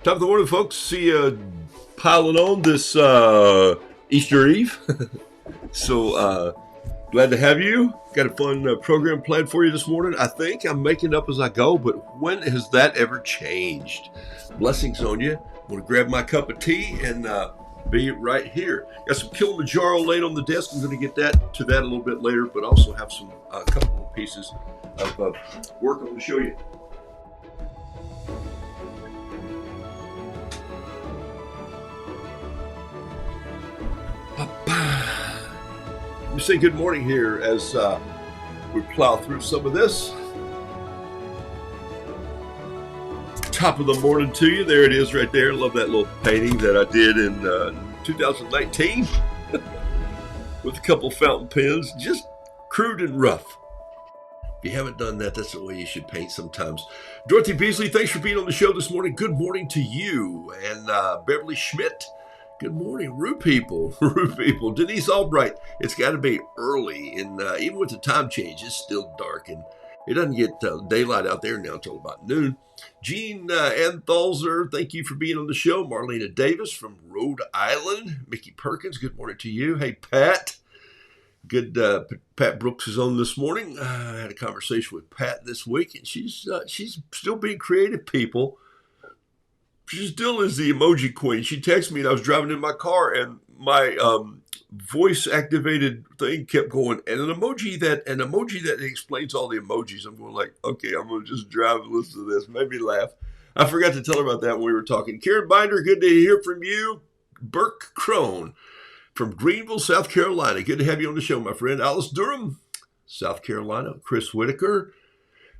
Top of the morning, folks. See you piling on this Easter Eve. So glad to have you. Got a fun program planned for you this morning. I think I'm making up as I go, but when has that ever changed? Blessings on you. I'm going to grab my cup of tea and be right here. Got some Kilimanjaro laying on the desk. I'm going to get to that a little bit later, but also have some couple of pieces of work I'm going to show you. Let me say good morning here as we plow through some of this. Top of the morning to you. There it is right there. Love that little painting that I did in 2019 with a couple fountain pens. Just crude and rough. If you haven't done that, that's the way you should paint sometimes. Dorothy Beasley, thanks for being on the show this morning. Good morning to you. And Beverly Schmidt. Good morning, Roo people. Denise Albright. It's got to be early, and even with the time change, it's still dark, and it doesn't get daylight out there now until about noon. Jean Anthalzer, thank you for being on the show. Marlena Davis from Rhode Island. Mickey Perkins, good morning to you. Hey, Pat. Good. Pat Brooks is on this morning. I had a conversation with Pat this week, and she's still being creative, people. She still is the emoji queen. She texted me and I was driving in my car and my voice activated thing kept going. And an emoji that explains all the emojis. I'm going like, okay, I'm going to just drive and listen to this. Maybe laugh. I forgot to tell her about that when we were talking. Karen Binder, good to hear from you. Burke Crone from Greenville, South Carolina. Good to have you on the show, my friend. Alice Durham, South Carolina. Chris Whitaker.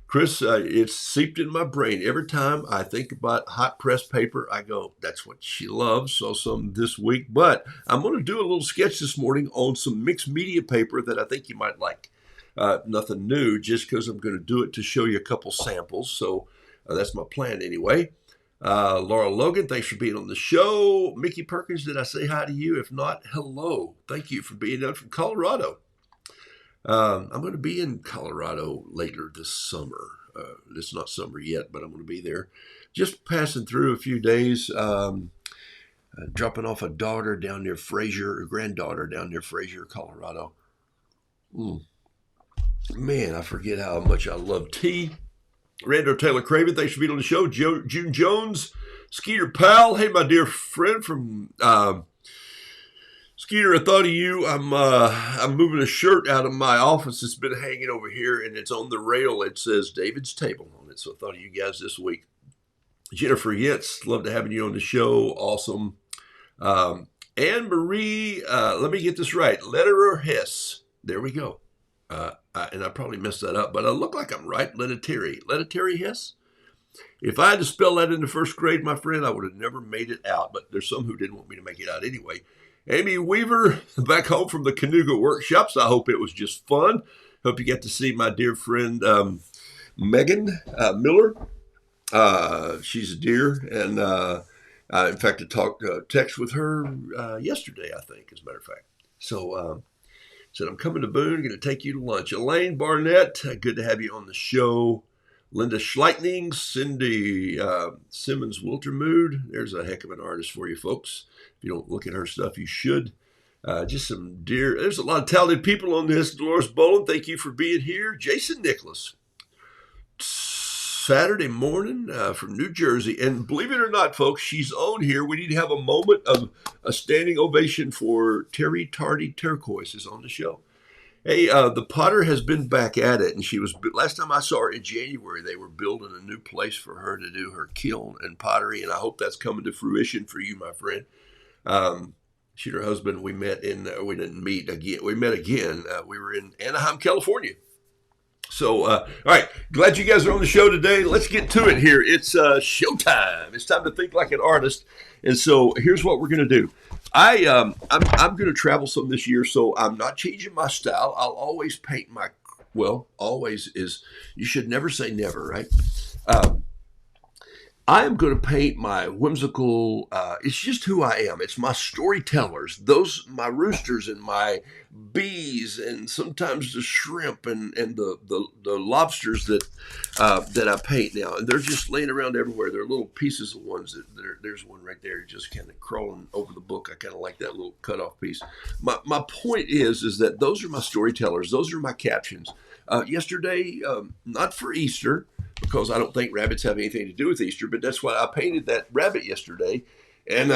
Chris, it's seeped in my brain. Every time I think about hot press paper, I go, that's what she loves. So some this week. But I'm going to do a little sketch this morning on some mixed media paper that I think you might like. Nothing new, just because I'm going to do it to show you a couple samples. So that's my plan anyway. Laura Logan, thanks for being on the show. Mickey Perkins, did I say hi to you? If not, hello. Thank you for being on from Colorado. I'm going to be in Colorado later this summer. It's not summer yet, but I'm going to be there. Just passing through a few days, dropping off a daughter down near Fraser, a granddaughter down near Fraser, Colorado. Man, I forget how much I love tea. Randall Taylor Craven, thanks for being on the show. June Jones, Skeeter Powell. Hey, my dear friend from... Skeeter, I thought of you. I'm moving a shirt out of my office. It's been hanging over here, and it's on the rail. It says David's Table on it, so I thought of you guys this week. Jennifer Yitz, love to have you on the show. Awesome. Anne Marie, let me get this right. Letterer Hess. There we go. And I probably messed that up, but I look like I'm right. Letterer Hess. If I had to spell that in the first grade, my friend, I would have never made it out, but there's some who didn't want me to make it out anyway. Amy Weaver, back home from the Canoga workshops. I hope it was just fun. Hope you got to see my dear friend Megan Miller. She's a dear, and in fact, I text with her yesterday, I think, as a matter of fact. So said, I'm coming to Boone, going to take you to lunch. Elaine Barnett, good to have you on the show. Linda Schleitning, Cindy Simmons Wiltermood. There's a heck of an artist for you folks. If you don't look at her stuff, you should. Just some dear, there's a lot of talented people on this. Dolores Boland, thank you for being here. Jason Nicholas, Saturday morning from New Jersey. And believe it or not, folks, she's on here. We need to have a moment of a standing ovation for Terry Tardy Turquoise is on the show. Hey, the Potter has been back at it, and last time I saw her in January, they were building a new place for her to do her kiln and pottery, and I hope that's coming to fruition for you, my friend. She and her husband, we met we didn't meet again. We met again. We were in Anaheim, California. So, all right, glad you guys are on the show today. Let's get to it here. It's showtime. It's time to think like an artist. And so here's what we're going to do. I'm going to travel some this year, so I'm not changing my style. I'll always paint always is, you should never say never, right? I am going to paint my whimsical. It's just who I am. It's my storytellers. Those my roosters and my bees, and sometimes the shrimp and the lobsters that I paint now. And they're just laying around everywhere. They're little pieces of ones. There's one right there, just kind of crawling over the book. I kind of like that little cutoff piece. My point is that those are my storytellers. Those are my captions. Yesterday, not for Easter, because I don't think rabbits have anything to do with Easter, but that's why I painted that rabbit yesterday, and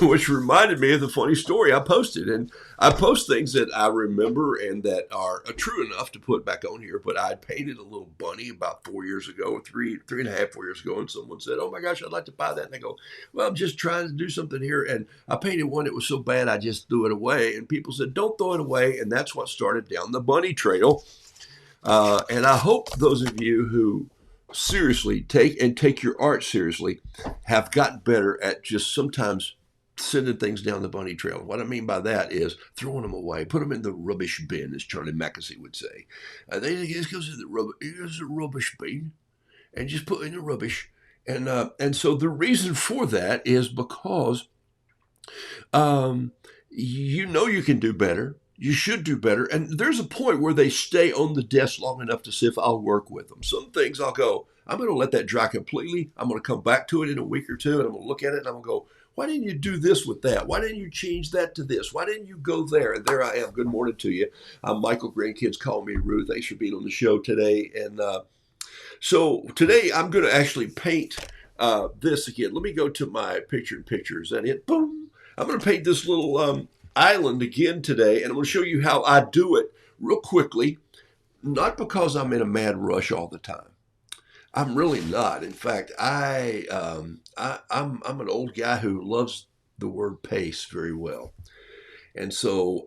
which reminded me of the funny story I posted. And I post things that I remember and that are true enough to put back on here. But I painted a little bunny about 4 years ago, three and a half, 4 years ago, and someone said, "Oh my gosh, I'd like to buy that." And I go, "Well, I'm just trying to do something here." And I painted one that was so bad I just threw it away. And people said, "Don't throw it away," and that's what started down the bunny trail. And I hope those of you who seriously take your art seriously have gotten better at just sometimes sending things down the bunny trail. What I mean by that is throwing them away, put them in the rubbish bin, as Charlie Mackesy would say. They just goes to the rubbish. Here's a rubbish bin, and just put in the rubbish. And so the reason for that is because you can do better. You should do better. And there's a point where they stay on the desk long enough to see if I'll work with them. Some things I'll go, I'm going to let that dry completely. I'm going to come back to it in a week or two, and I'm going to look at it, and I'm going to go, why didn't you do this with that? Why didn't you change that to this? Why didn't you go there? And there I am. Good morning to you. I'm Michael. Grandkids call me Ruth. Thanks for being on the show today. And so today I'm going to actually paint this again. Let me go to my picture in pictures. And it, boom. I'm going to paint this little island again today, and I'm going to show you how I do it real quickly, not because I'm in a mad rush all the time. I'm really not. In fact, I'm an old guy who loves the word pace very well. And so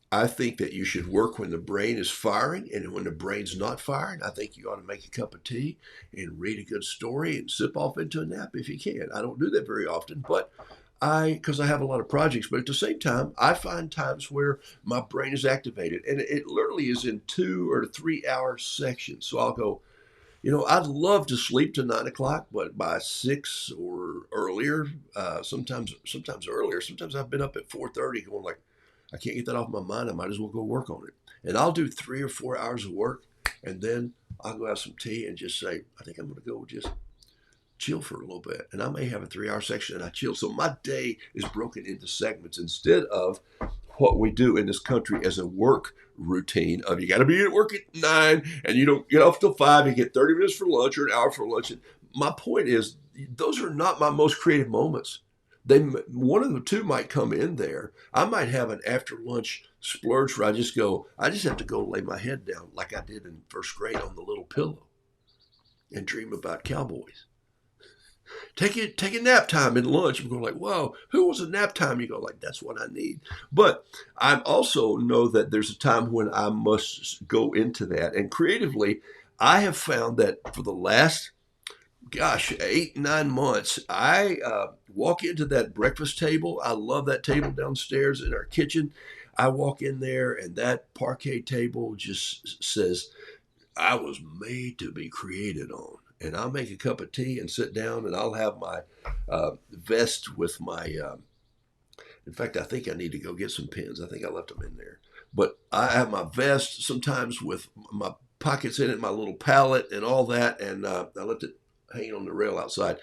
I think that you should work when the brain is firing, and when the brain's not firing, I think you ought to make a cup of tea and read a good story and sip off into a nap if you can. I don't do that very often, but because I have a lot of projects, but at the same time, I find times where my brain is activated, and it literally is in 2 or 3 hour sections. So I'll go, I'd love to sleep to 9 o'clock, but by 6 or earlier, sometimes earlier. Sometimes I've been up at 4:30 going like, I can't get that off my mind. I might as well go work on it. And I'll do 3 or 4 hours of work, and then I'll go have some tea and just say, I think I'm going to go just chill for a little bit. And I may have a 3 hour section and I chill. So my day is broken into segments instead of what we do in this country as a work routine of you got to be at work at 9 and you don't get off till 5. You get 30 minutes for lunch or an hour for lunch. And my point is, those are not my most creative moments. One of the two might come in there. I might have an after lunch splurge where I just have to go lay my head down like I did in first grade on the little pillow and dream about cowboys. Take a nap time in lunch. I'm going like, whoa, who wants a nap time? You go like, that's what I need. But I also know that there's a time when I must go into that. And creatively, I have found that for the last, 8, 9 months, I walk into that breakfast table. I love that table downstairs in our kitchen. I walk in there and that parquet table just says, I was made to be created on. And I'll make a cup of tea and sit down, and I'll have my vest with my. In fact, I think I need to go get some pens. I think I left them in there. But I have my vest sometimes with my pockets in it, my little pallet, and all that, and I left it hanging on the rail outside.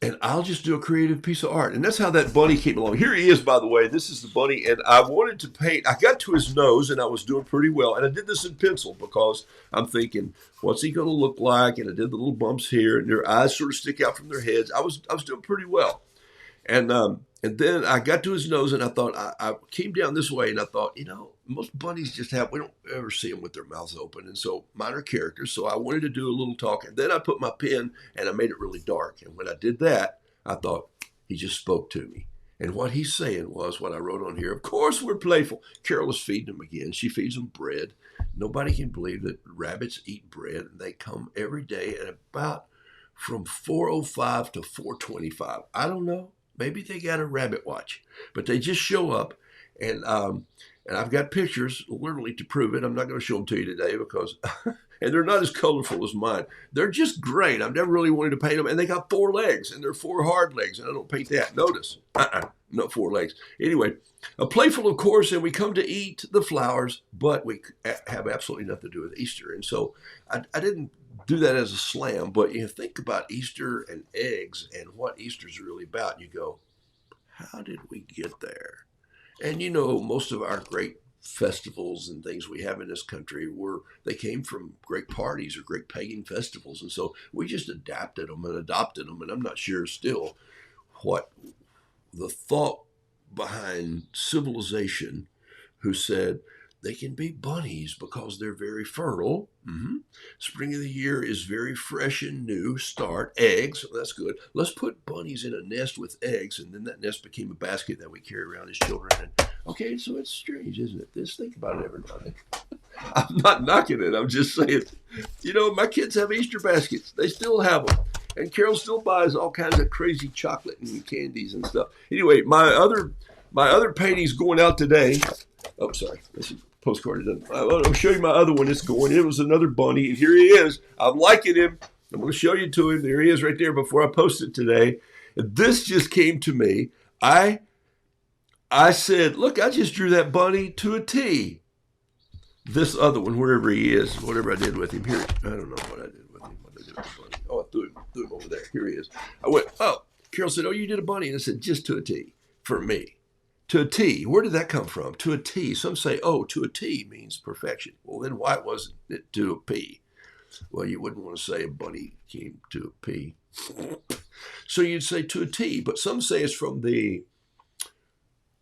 And I'll just do a creative piece of art. And that's how that bunny came along. Here he is, by the way. This is the bunny. And I wanted to paint. I got to his nose, and I was doing pretty well. And I did this in pencil because I'm thinking, what's he going to look like? And I did the little bumps here, and their eyes sort of stick out from their heads. I was doing pretty well. And then I got to his nose, and I thought, I came down this way, and I thought, most bunnies we don't ever see them with their mouths open. And so mine are characters. So I wanted to do a little talk. And then I put my pen, and I made it really dark. And when I did that, I thought, he just spoke to me. And what he's saying was what I wrote on here. Of course, we're playful. Carol is feeding them again. She feeds them bread. Nobody can believe that rabbits eat bread. And they come every day at about from 4:05 to 4:25. I don't know. Maybe they got a rabbit watch, but they just show up, and I've got pictures literally to prove it. I'm not going to show them to you today because And they're not as colorful as mine. They're just great. I've never really wanted to paint them. And they got 4 legs, and they're 4 hard legs. And I don't paint that. Notice. Not 4 legs. Anyway, a playful, of course, and we come to eat the flowers, but we have absolutely nothing to do with Easter. And so I didn't do that as a slam, but you think about Easter and eggs and what Easter's really about. And you go, how did we get there? And you know, most of our great festivals and things we have in this country they came from great parties or great pagan festivals. And so we just adapted them and adopted them. And I'm not sure still what the thought behind civilization who said they can be bunnies because they're very fertile. Spring of the year is very fresh and new. Start eggs. Well, that's good. Let's put bunnies in a nest with eggs, and then that nest became a basket that we carry around as children. And okay, so it's strange, isn't it? Just think about it, everybody. I'm not knocking it. I'm just saying, you know, my kids have Easter baskets. They still have them. And Carol still buys all kinds of crazy chocolate and candies and stuff. Anyway, my other painting's going out today. Oh, sorry. This is postcard. I'll show you my other one. It's going. It was another bunny. And here he is. I'm liking him. I'm going to show you to him. There he is right there before I post it today. And this just came to me. I said, look, I just drew that bunny to a T. This other one, wherever he is, whatever I did with him. Here, I don't know what I did with him. What I did with the bunny. Oh, I threw him over there. Here he is. I went, oh. Carol said, oh, you did a bunny. And I said, just to a T for me. To a T. Where did that come from? To a T. Some say, oh, to a T means perfection. Well, then why wasn't it to a P? Well, you wouldn't want to say a bunny came to a P. So you'd say to a T. But some say it's from the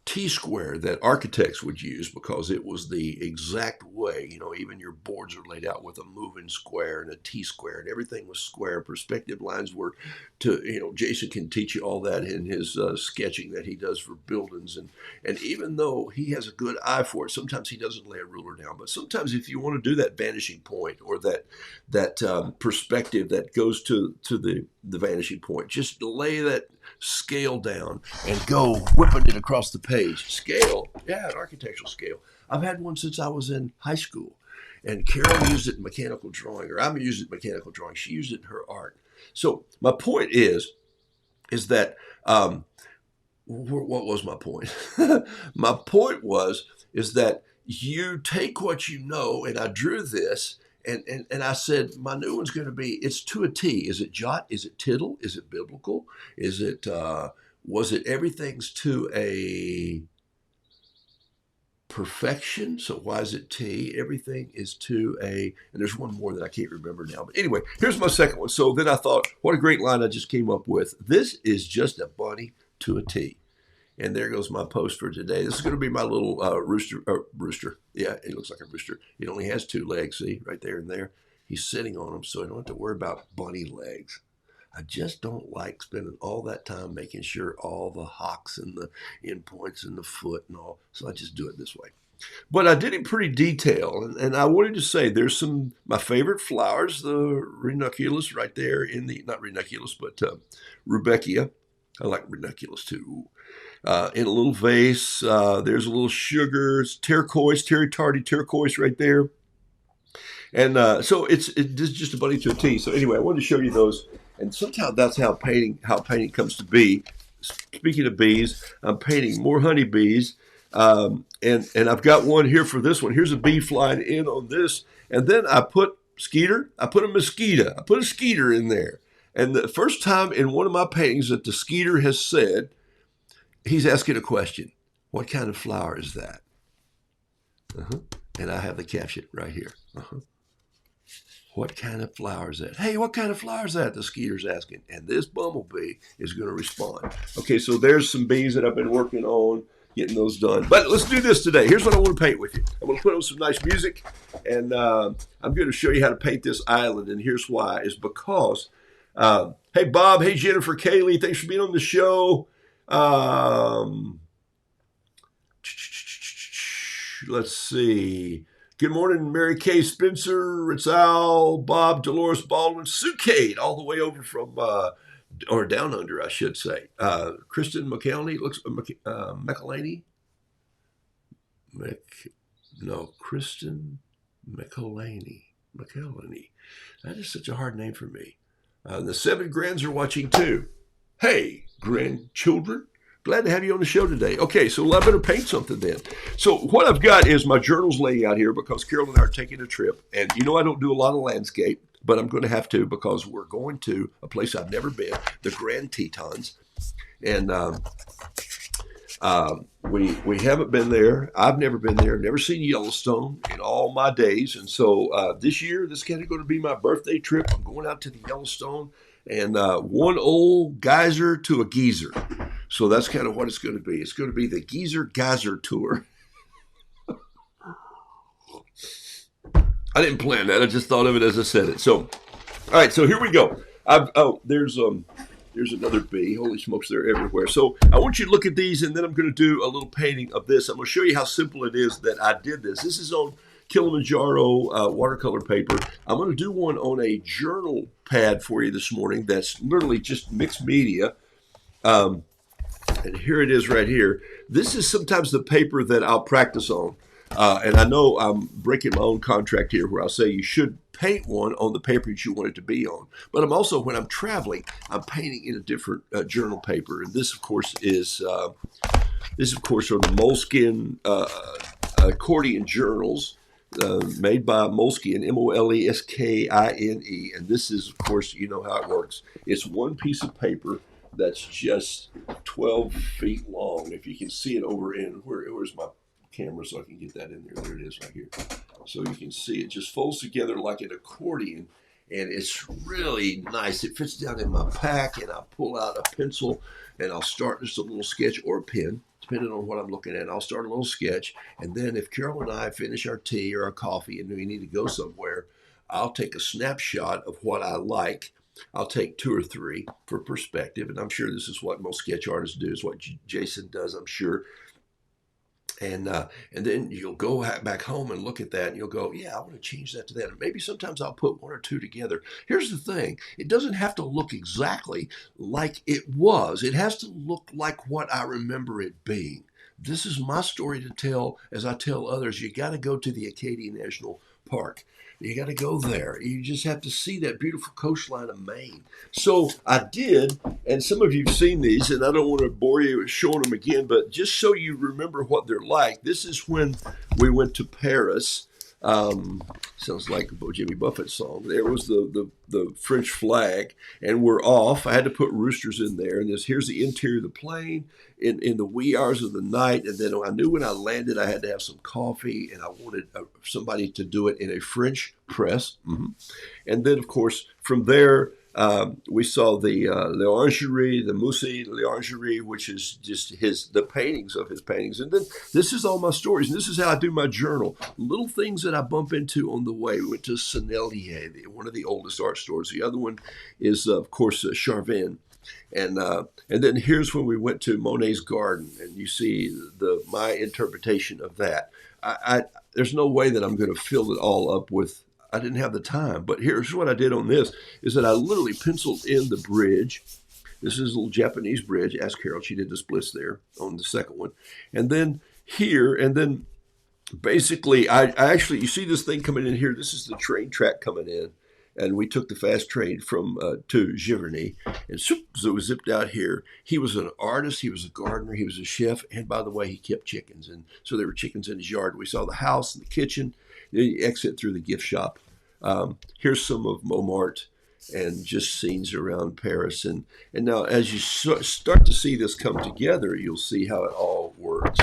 T-square that architects would use because it was the exact way, you know, even your boards are laid out with a moving square and a T-square and everything was square. Perspective lines were to, you know, Jason can teach you all that in his sketching that he does for buildings. And even though he has a good eye for it, sometimes he doesn't lay a ruler down. But sometimes if you want to do that vanishing point or that perspective that goes to the vanishing point, just lay that scale down and go whipping it across the page. Scale, yeah, an architectural scale. I've had one since I was in high school, and Carol used it in mechanical drawing, or I'm using it in mechanical drawing. She used it in her art. So my point is that what was my point? My point is that you take what you know, and I drew this. And I said, my new one's going to be, it's to a T. Is it jot? Is it tittle? Is it biblical? Is it, was it everything's to a perfection? So why is it T? Everything is to a, and there's one more that I can't remember now. But anyway, here's my second one. So then I thought, what a great line I just came up with. This is just a bunny to a T. And there goes my post for today. This is going to be my little rooster. Yeah, it looks like a rooster. It only has 2 legs, see, right there and there. He's sitting on them, so I don't have to worry about bunny legs. I just don't like spending all that time making sure all the hocks and the endpoints and the foot and all. So I just do it this way. But I did it pretty detailed, and I wanted to say there's my favorite flowers, the ranunculus right there in the, not ranunculus, but rudbeckia. I like ranunculus too. In a little vase, there's a little sugar, it's turquoise, terry tardy turquoise right there. And so it's just a bunny to a T. So anyway, I wanted to show you those. And sometimes that's how painting comes to be. Speaking of bees, I'm painting more honeybees. And I've got one here for this one. Here's a bee flying in on this. And then I put a mosquito. I put a skeeter in there. And the first time in one of my paintings that the skeeter has said, he's asking a question. What kind of flower is that? And I have the caption right here. What kind of flower is that? Hey, what kind of flower is that? The skeeter's asking. And this bumblebee is going to respond. Okay, so there's some bees that I've been working on, getting those done. But let's do this today. Here's what I want to paint with you. I'm going to put on some nice music, and I'm going to show you how to paint this island. And here's why. Is because, hey, Bob. Hey, Jennifer Kaylee. Thanks for being on the show. Let's see. Good morning, Mary Kay Spencer, Ritzal, Bob, Dolores Baldwin, Sue Kate, all the way over from, or down under, I should say. Kristen McElhaney, McElhaney? Kristen McElhaney. McElhenney. That is such a hard name for me. The 7 grands are watching too. Hey, grandchildren. Glad to have you on the show today. Okay, so I better paint something then. So what I've got is my journals laying out here because Carol and I are taking a trip. And you know I don't do a lot of landscape, but I'm going to have to because we're going to a place I've never been, the Grand Tetons. And we haven't been there. I've never been there. Never seen Yellowstone in all my days. And so this year, this is kind of going to be my birthday trip. I'm going out to the Yellowstone and one old geyser to a geezer. So that's kind of what it's going to be. It's going to be the Geezer Geyser Tour. I didn't plan that. I just thought of it as I said it. So, all right. So here we go. There's another bee. Holy smokes, they're everywhere. So I want you to look at these, and then I'm going to do a little painting of this. I'm going to show you how simple it is that I did this. This is on Kilimanjaro watercolor paper. I'm going to do one on a journal pad for you this morning that's literally just mixed media. And here it is right here. This is sometimes the paper that I'll practice on. And I know I'm breaking my own contract here where I'll say you should paint one on the paper that you want it to be on. But I'm also, when I'm traveling, I'm painting in a different journal paper. And this, of course, are the Moleskine accordion journals made by Moleskine, Moleskine. And this is, of course, you know how it works. It's one piece of paper that's just 12 feet long. If you can see it over in, where's my camera so I can get that in there. There it is right here. So you can see it just folds together like an accordion, and it's really nice. It fits down in my pack, and I pull out a pencil, and I'll start just a little sketch or a pen, depending on what I'm looking at. I'll start a little sketch, and then if Carol and I finish our tea or our coffee and we need to go somewhere, I'll take a snapshot of what I like. I'll take 2 or 3 for perspective, and I'm sure this is what most sketch artists do, is what Jason does, I'm sure. And then you'll go back home and look at that, and you'll go, yeah, I want to change that to that. And maybe sometimes I'll put 1 or 2 together. Here's the thing. It doesn't have to look exactly like it was. It has to look like what I remember it being. This is my story to tell as I tell others. You got to go to the Acadia National Park. You got to go there. You just have to see that beautiful coastline of Maine. So I did, and some of you've seen these, and I don't want to bore you with showing them again, but just so you remember what they're like, this is when we went to Paris. Sounds like a Jimmy Buffett song. There was the French flag, and we're off. I had to put roosters in there, and here's the interior of the plane in the wee hours of the night. And then I knew when I landed I had to have some coffee, and I wanted somebody to do it in a French press. And then, of course, from there, we saw the L'Orangerie, the Musée de l'Orangerie, which is just the paintings of his paintings. And then this is all my stories. And this is how I do my journal. Little things that I bump into on the way. We went to Sennelier, one of the oldest art stores. The other one is, of course, Charvin. And then here's when we went to Monet's garden. And you see my interpretation of that. There's no way that I'm going to fill it all up with. I didn't have the time, but here's what I did on this, is that I literally penciled in the bridge. This is a little Japanese bridge. Ask Carol, she did the splits there on the second one. And then here, and then basically, I actually, you see this thing coming in here. This is the train track coming in. And we took the fast train from to Giverny, and so it was zipped out here. He was an artist, he was a gardener, he was a chef, and by the way, he kept chickens. And so there were chickens in his yard. We saw the house and the kitchen. Then you exit through the gift shop. Here's some of Montmartre and just scenes around Paris. And now as you start to see this come together, you'll see how it all works.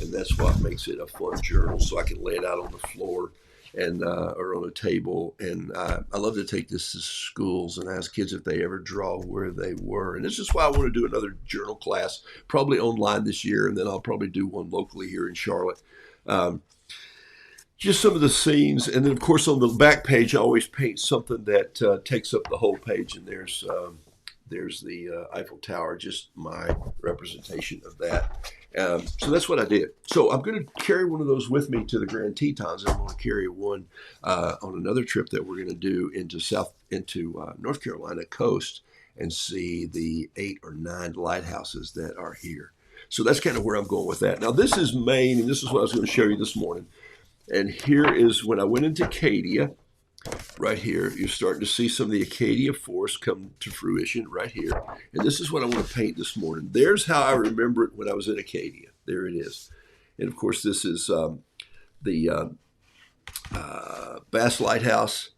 And that's what makes it a fun journal. So I can lay it out on the floor and or on a table. And I love to take this to schools and ask kids if they ever draw where they were. And this is why I want to do another journal class, probably online this year, and then I'll probably do one locally here in Charlotte. Just some of the scenes, and then of course on the back page I always paint something that takes up the whole page. And there's the Eiffel Tower, just my representation of that. So that's what I did. So I'm going to carry one of those with me to the Grand Tetons. I'm going to carry one on another trip that we're going to do into North Carolina coast and see the 8 or 9 lighthouses that are here. So that's kind of where I'm going with that. Now this is Maine, and this is what I was going to show you this morning. And here is when I went into Acadia. right here. You're starting to see some of the Acadia forest come to fruition right here. And this is what I want to paint this morning. There's how I remember it when I was in Acadia. There it is. And of course, this is the Bass Lighthouse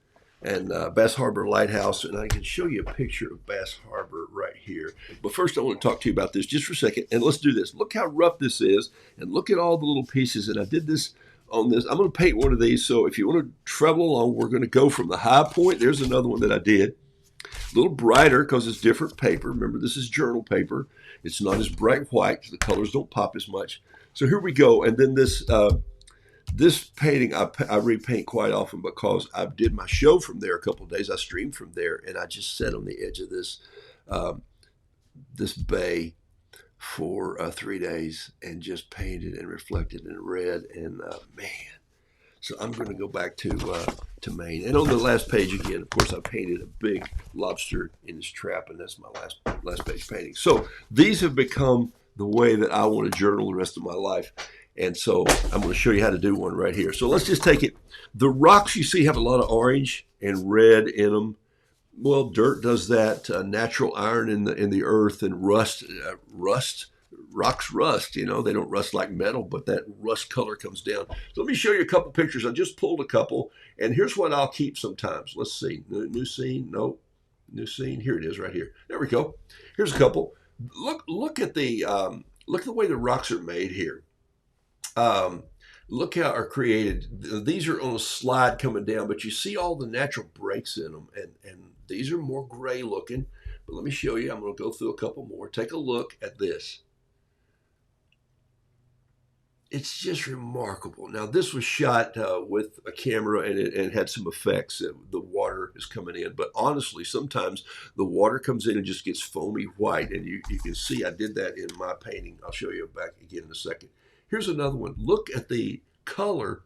and Bass Harbor Lighthouse. And I can show you a picture of Bass Harbor right here. But first, I want to talk to you about this just for a second. And let's do this. Look how rough this is. And look at all the little pieces. And I did this on this. I'm going to paint one of these. So if you want to travel along, we're going to go from the high point. There's another one that I did. A little brighter because it's different paper. Remember, this is journal paper. It's not as bright white. The colors don't pop as much. So here we go. And then this this painting I repaint quite often because I did my show from there a couple of days. I streamed from there, and I just sat on the edge of this this bay for 3 days and just painted and reflected and read. And man, so I'm going to go back to Maine. And on the last page again, of course, I painted a big lobster in his trap, and that's my last page painting. So these have become the way that I want to journal the rest of my life. And so I'm going to show you how to do one right here. So let's just take it. The rocks you see have a lot of orange and red in them. Well, dirt does that. Natural iron in the earth and rust. Rocks rust. You know, they don't rust like metal, but that rust color comes down. So let me show you a couple pictures. I just pulled a couple, and here's what I'll keep sometimes. Let's see. New scene. Nope. New scene. Here it is, right here. There we go. Here's a couple. Look at the way the rocks are made here. Look how are created. These are on a slide coming down, but you see all the natural breaks in them, and these are more gray looking. But let me show you. I'm going to go through a couple more. Take a look at this. It's just remarkable. Now, this was shot with a camera, and it had some effects. The water is coming in, but honestly, sometimes the water comes in and just gets foamy white, and you can see I did that in my painting. I'll show you back again in a second. Here's another one. Look at the color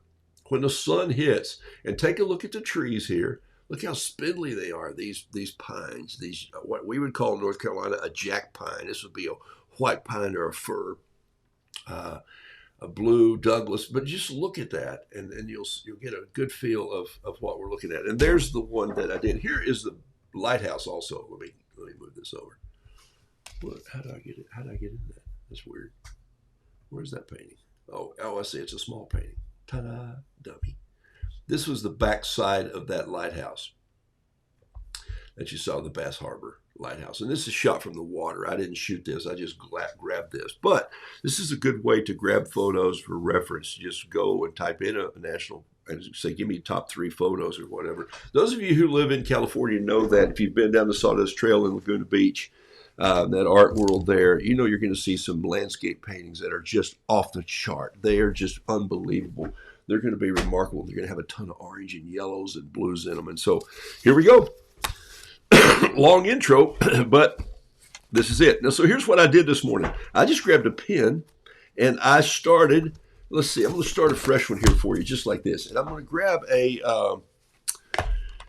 when the sun hits, and take a look at the trees here. Look how spindly they are. These pines. These what we would call in North Carolina a jack pine. This would be a white pine or a fir, a blue Douglas. But just look at that, and you'll get a good feel of what we're looking at. And there's the one that I did. Here is the lighthouse. Also, let me move this over. What? How do I get it? How do I get in that? That's weird. Where's that painting? Oh, I see. It's a small painting. Ta-da, dummy. This was the back side of that lighthouse that you saw, the Bass Harbor Lighthouse. And this is shot from the water. I didn't shoot this. I just grabbed this. But this is a good way to grab photos for reference. Just go and type in a national and say, give me top 3 photos or whatever. Those of you who live in California know that if you've been down the Sawdust Trail in Laguna Beach, that art world there, you know you're going to see some landscape paintings that are just off the chart. They are just unbelievable. They're going to be remarkable. They're going to have a ton of orange and yellows and blues in them. And so here we go. Long intro, but this is it. Now, so here's what I did this morning. I just grabbed a pen and I started, let's see, I'm going to start a fresh one here for you, just like this. And I'm going to grab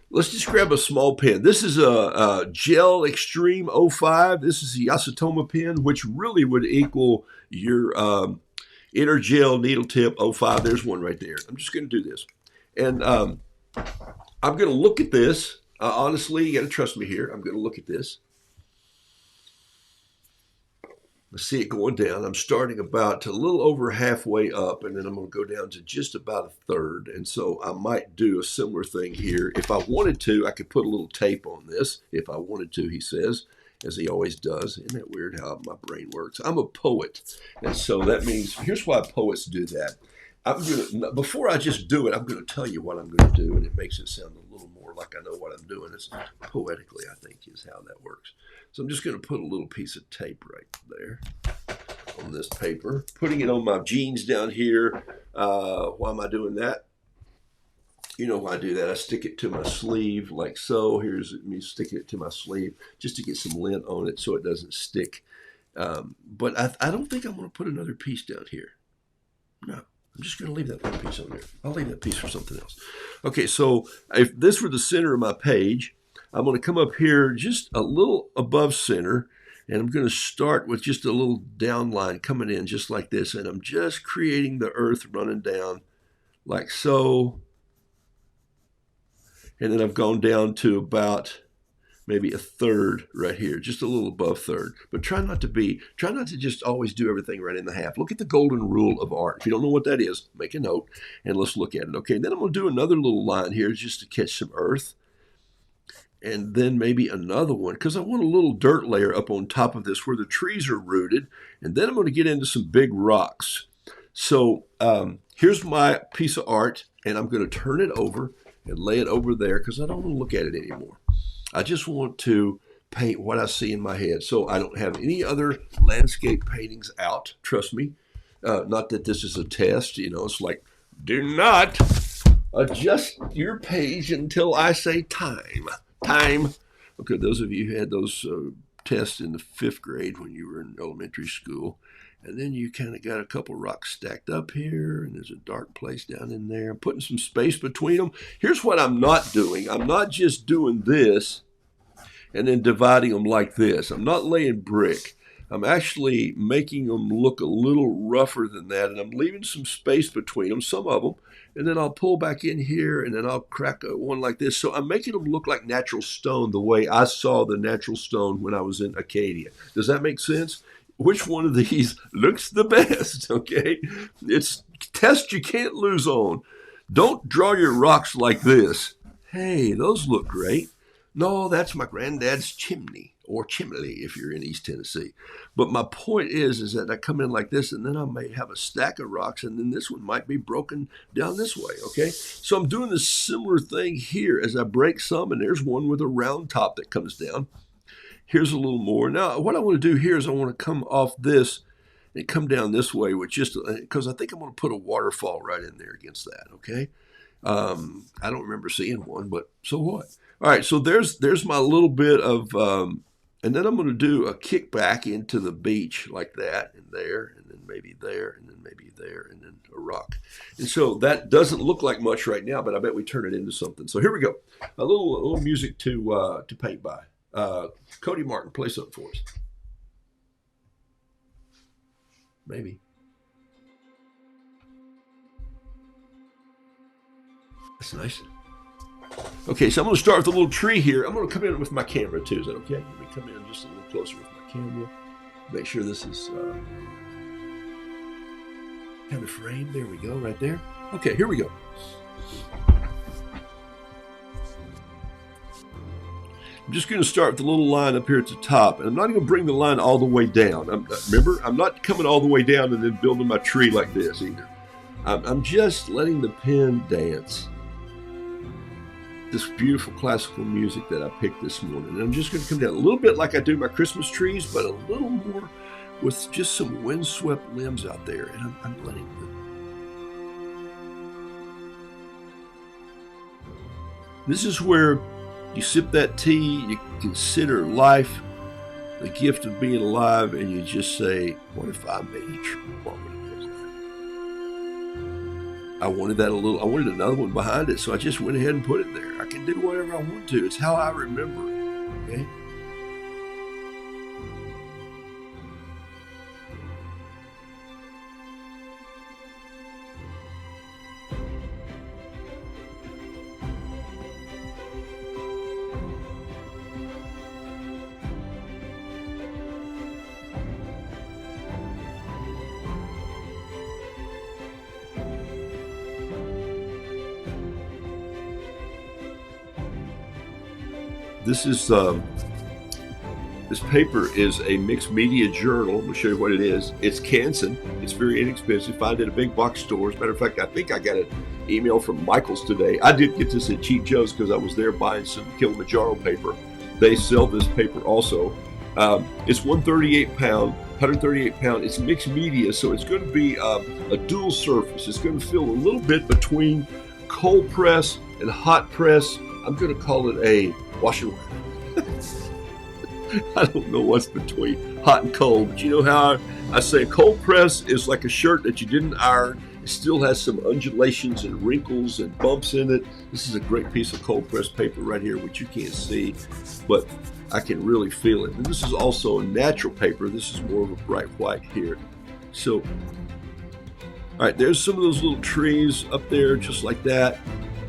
let's just grab a small pen. This is a Gel Extreme 05. This is a Yasutoma pen, which really would equal your Inner Gel Needle Tip 05. There's one right there. I'm just going to do this. And I'm going to look at this. Honestly, you got to trust me here. I'm going to look at this. I see it going down. I'm starting about a little over halfway up, and then I'm going to go down to just about a third. And so I might do a similar thing here. If I wanted to, I could put a little tape on this. If I wanted to, he says, as he always does. Isn't that weird how my brain works? I'm a poet. And so that means, here's why poets do that. Before I just do it, I'm going to tell you what I'm going to do, and it makes it sound a little more like I know what I'm doing. It's poetically, I think, is how that works. So I'm just going to put a little piece of tape right there on this paper, putting it on my jeans down here. Why am I doing that? You know why I do that. I stick it to my sleeve like so. Here's me sticking it to my sleeve just to get some lint on it so it doesn't stick. But I don't think I'm going to put another piece down here. No. I'm just going to leave that little piece on there. I'll leave that piece for something else. Okay, so if this were the center of my page, I'm going to come up here just a little above center, and I'm going to start with just a little down line coming in just like this, and I'm just creating the earth running down like so. And then I've gone down to about maybe a third right here, just a little above third. But try not to just always do everything right in the half. Look at the golden rule of art. If you don't know what that is, make a note and let's look at it. Okay, then I'm going to do another little line here just to catch some earth. And then maybe another one, because I want a little dirt layer up on top of this where the trees are rooted. And then I'm going to get into some big rocks. So here's my piece of art, and I'm going to turn it over and lay it over there because I don't want to look at it anymore. I just want to paint what I see in my head. So I don't have any other landscape paintings out, trust me. Not that this is a test, it's like, do not adjust your page until I say time. Time. Okay, those of you who had those tests in the 5th grade when you were in elementary school, and then you kind of got a couple rocks stacked up here, and there's a dark place down in there. I'm putting some space between them. Here's what I'm not doing. I'm not just doing this and then dividing them like this. I'm not laying brick. I'm actually making them look a little rougher than that, and I'm leaving some space between them, some of them, and then I'll pull back in here, and then I'll crack one like this. So I'm making them look like natural stone the way I saw the natural stone when I was in Acadia. Does that make sense? Which one of these looks the best, okay? It's test you can't lose on. Don't draw your rocks like this. Hey, those look great. No, that's my granddad's chimney, or chimney if you're in East Tennessee. But my point is that I come in like this, and then I may have a stack of rocks, and then this one might be broken down this way, okay? So I'm doing this similar thing here as I break some, and there's one with a round top that comes down. Here's a little more. Now, what I want to do here is I want to come off this and come down this way with just, because I think I'm going to put a waterfall right in there against that, okay? I don't remember seeing one, but so what? All right, so there's my little bit of, and then I'm going to do a kickback into the beach like that, and there, and then maybe there, and then maybe there, and then a rock. And so that doesn't look like much right now, but I bet we turn it into something. So here we go. A little music to paint by. Cody Martin, play something for us. Maybe. That's nice. Okay, so I'm going to start with a little tree here. I'm going to come in with my camera too. Is that okay? Let me come in just a little closer with my camera. Make sure this is kind of framed. There we go, right there. Okay, here we go. I'm just going to start with the little line up here at the top, and I'm not going to bring the line all the way down. Remember, I'm not coming all the way down and then building my tree like this either. I'm just letting the pen dance this beautiful classical music that I picked this morning. And I'm just going to come down a little bit like I do my Christmas trees, but a little more with just some windswept limbs out there. And I'm letting them. This is where you sip that tea, you consider life, the gift of being alive, and you just say, what if I made a tree walking in his life? I wanted another one behind it, so I just went ahead and put it there. I can do whatever I want to. It's how I remember it, okay? This paper is a mixed media journal. I'm going to show you what it is. It's Canson. It's very inexpensive. Find it at big box stores. Matter of fact, I think I got an email from Michael's today. I did get this at Cheap Joe's because I was there buying some Kilimanjaro paper. They sell this paper also. It's 138 pound. It's mixed media, so it's going to be a dual surface. It's going to fill a little bit between cold press and hot press. I'm going to call it a washer. I don't know what's between hot and cold, but you know how I say a cold press is like a shirt that you didn't iron. It still has some undulations and wrinkles and bumps in it. This is a great piece of cold press paper right here, which you can't see, but I can really feel it. And this is also a natural paper. This is more of a bright white here. So, all right, there's some of those little trees up there just like that.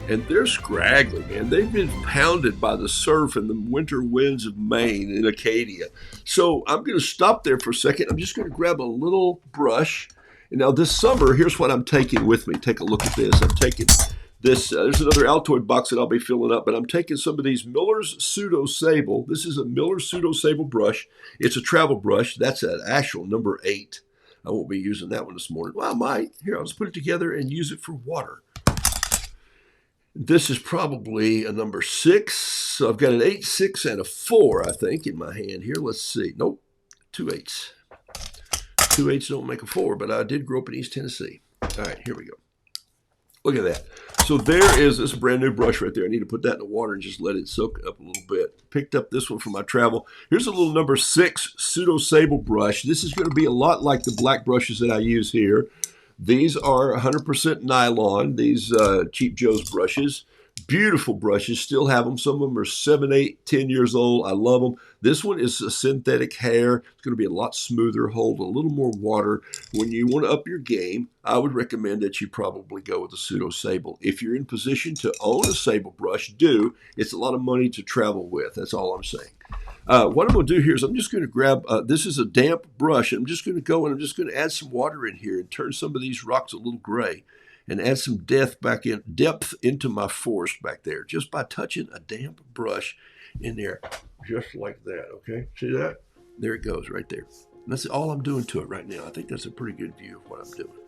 and they're scraggly, man. They've been pounded by the surf and the winter winds of Maine and Acadia. So I'm going to stop there for a second. I'm just going to grab a little brush. And now this summer, here's what I'm taking with me. Take a look at this. I'm taking this. There's another Altoid box that I'll be filling up, but I'm taking some of these Miller's Pseudo Sable. This is a Miller's Pseudo Sable brush. It's a travel brush. That's an actual number 8. I won't be using that one this morning. Well, I might. Here, I'll just put it together and use it for water. This is probably a number 6. So I've got an 8, 6, and a 4, I think, in my hand here. Let's see. Nope, 2 8s. 2 8s don't make a 4, but I did grow up in East Tennessee. All right, here we go. Look at that. So there is this brand new brush right there. I need to put that in the water and just let it soak up a little bit. Picked up this one for my travel. Here's a little number 6 Pseudo Sable brush. This is going to be a lot like the black brushes that I use here. These are 100% nylon, these Cheap Joe's brushes. Beautiful brushes, still have them. Some of them are 7, 8, 10 years old. I love them. This one is a synthetic hair. It's going to be a lot smoother, hold a little more water. When you want to up your game, I would recommend that you probably go with a Pseudo Sable. If you're in position to own a Sable brush, do. It's a lot of money to travel with. That's all I'm saying. What I'm going to do here is I'm just going to grab, this is a damp brush. I'm just going to go and I'm just going to add some water in here and turn some of these rocks a little gray and add some depth into my forest back there just by touching a damp brush in there, just like that, okay? See that? There it goes right there. And that's all I'm doing to it right now. I think that's a pretty good view of what I'm doing.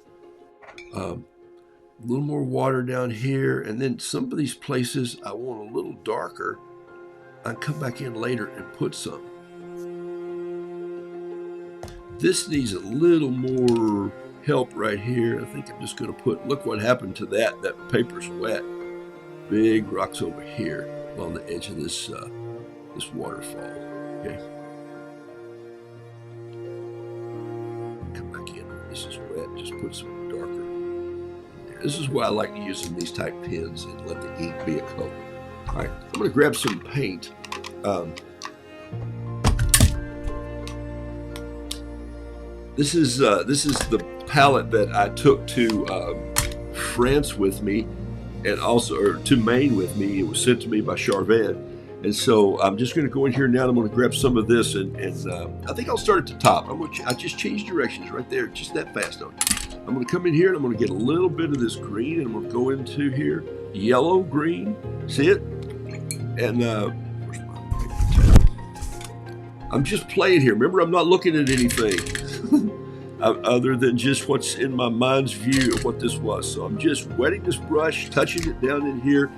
A little more water down here, and then some of these places I want a little darker. I come back in later and put some. This needs a little more help right here. I think I'm just going to put, look what happened to that. That paper's wet. Big rocks over here on the edge of this this waterfall. Okay. Come back in. This is wet. Just put some darker in there. This is why I like using these type pens and let the ink be a color. All right, I'm going to grab some paint. This is the palette that I took to France with me, and also to Maine with me. It was sent to me by Charvin, and so I'm just going to go in here now. And I'm going to grab some of this, and I think I'll start at the top. I just changed directions right there, just that fast on it. I'm going to come in here and I'm going to get a little bit of this green, and I'm going to go into here, yellow, green. See it? And where's my paper towel? I'm just playing here. Remember, I'm not looking at anything other than just what's in my mind's view of what this was. So I'm just wetting this brush, touching it down in here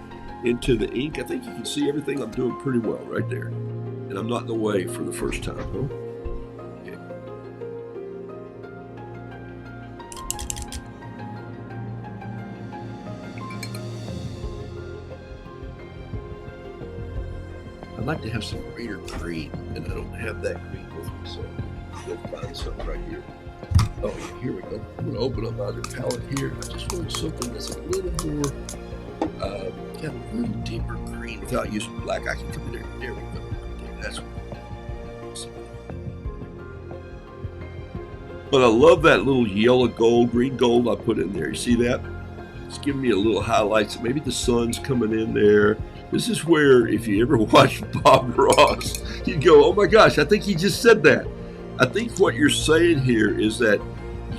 into the ink. I think you can see everything I'm doing pretty well right there. And I'm not in the way for the first time, huh? Okay. I'd like to have some greener green, and I don't have that green with me, so I'll find some right here. Oh, yeah, here we go. I'm going to open up my other palette here. I just want something that's a little more, got a little deeper green without using black. I can come in there. There we go. Okay, that's what. But I love that little yellow gold, green gold I put in there. You see that? It's giving me a little highlights. Maybe the sun's coming in there. This is where, if you ever watch Bob Ross, you'd go, oh my gosh, I think he just said that. I think what you're saying here is that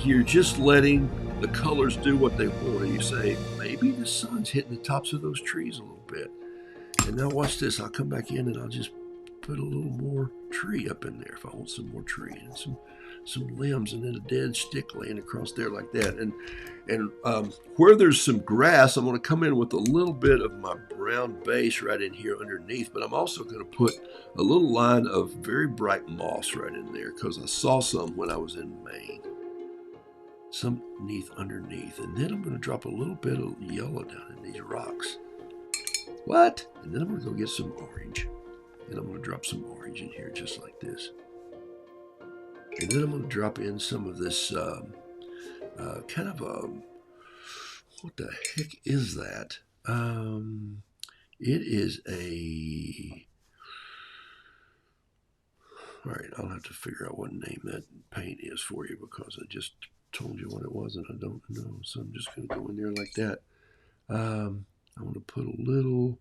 you're just letting the colors do what they want. And you say, maybe the sun's hitting the tops of those trees a little bit. And now watch this. I'll come back in and I'll just put a little more tree up in there if I want some more tree and some limbs and then a dead stick laying across there like that. And where there's some grass, I'm going to come in with a little bit of my brown base right in here underneath, but I'm also going to put a little line of very bright moss right in there because I saw some when I was in Maine. Some underneath. And then I'm going to drop a little bit of yellow down in these rocks. What? And then I'm going to go get some orange. And I'm going to drop some orange in here just like this. And then I'm going to drop in some of this kind of a, what the heck is that? It is a, all right, I'll have to figure out what name that paint is for you because I just told you what it was and I don't know. So I'm just going to go in there like that. I want to put a little,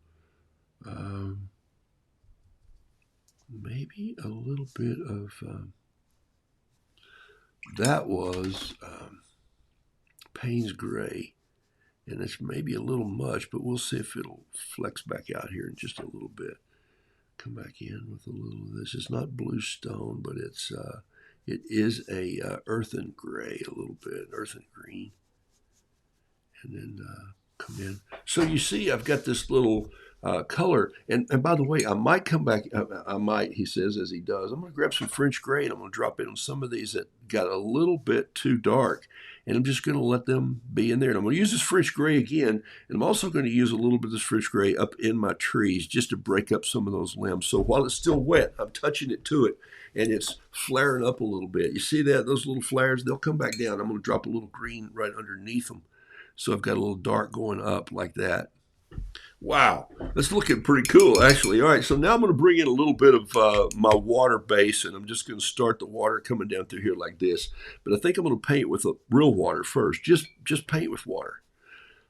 maybe a little bit of, that was Payne's Gray. And it's maybe a little much, but we'll see if it'll flex back out here in just a little bit. Come back in with a little of this. It's not blue stone, but it is a earthen gray, a little bit, earthen green. And then come in. So you see I've got this little color. And by the way, I might come back, I might, he says as he does, I'm going to grab some French gray and I'm going to drop in on some of these that got a little bit too dark. And I'm just going to let them be in there. And I'm going to use this French gray again. And I'm also going to use a little bit of this French gray up in my trees just to break up some of those limbs. So while it's still wet, I'm touching it to it. And it's flaring up a little bit. You see that? Those little flares, they'll come back down. I'm going to drop a little green right underneath them. So I've got a little dark going up like that. Wow, that's looking pretty cool, actually. All right, so now I'm going to bring in a little bit of my water base, and I'm just going to start the water coming down through here like this. But I think I'm going to paint with a real water first, just paint with water.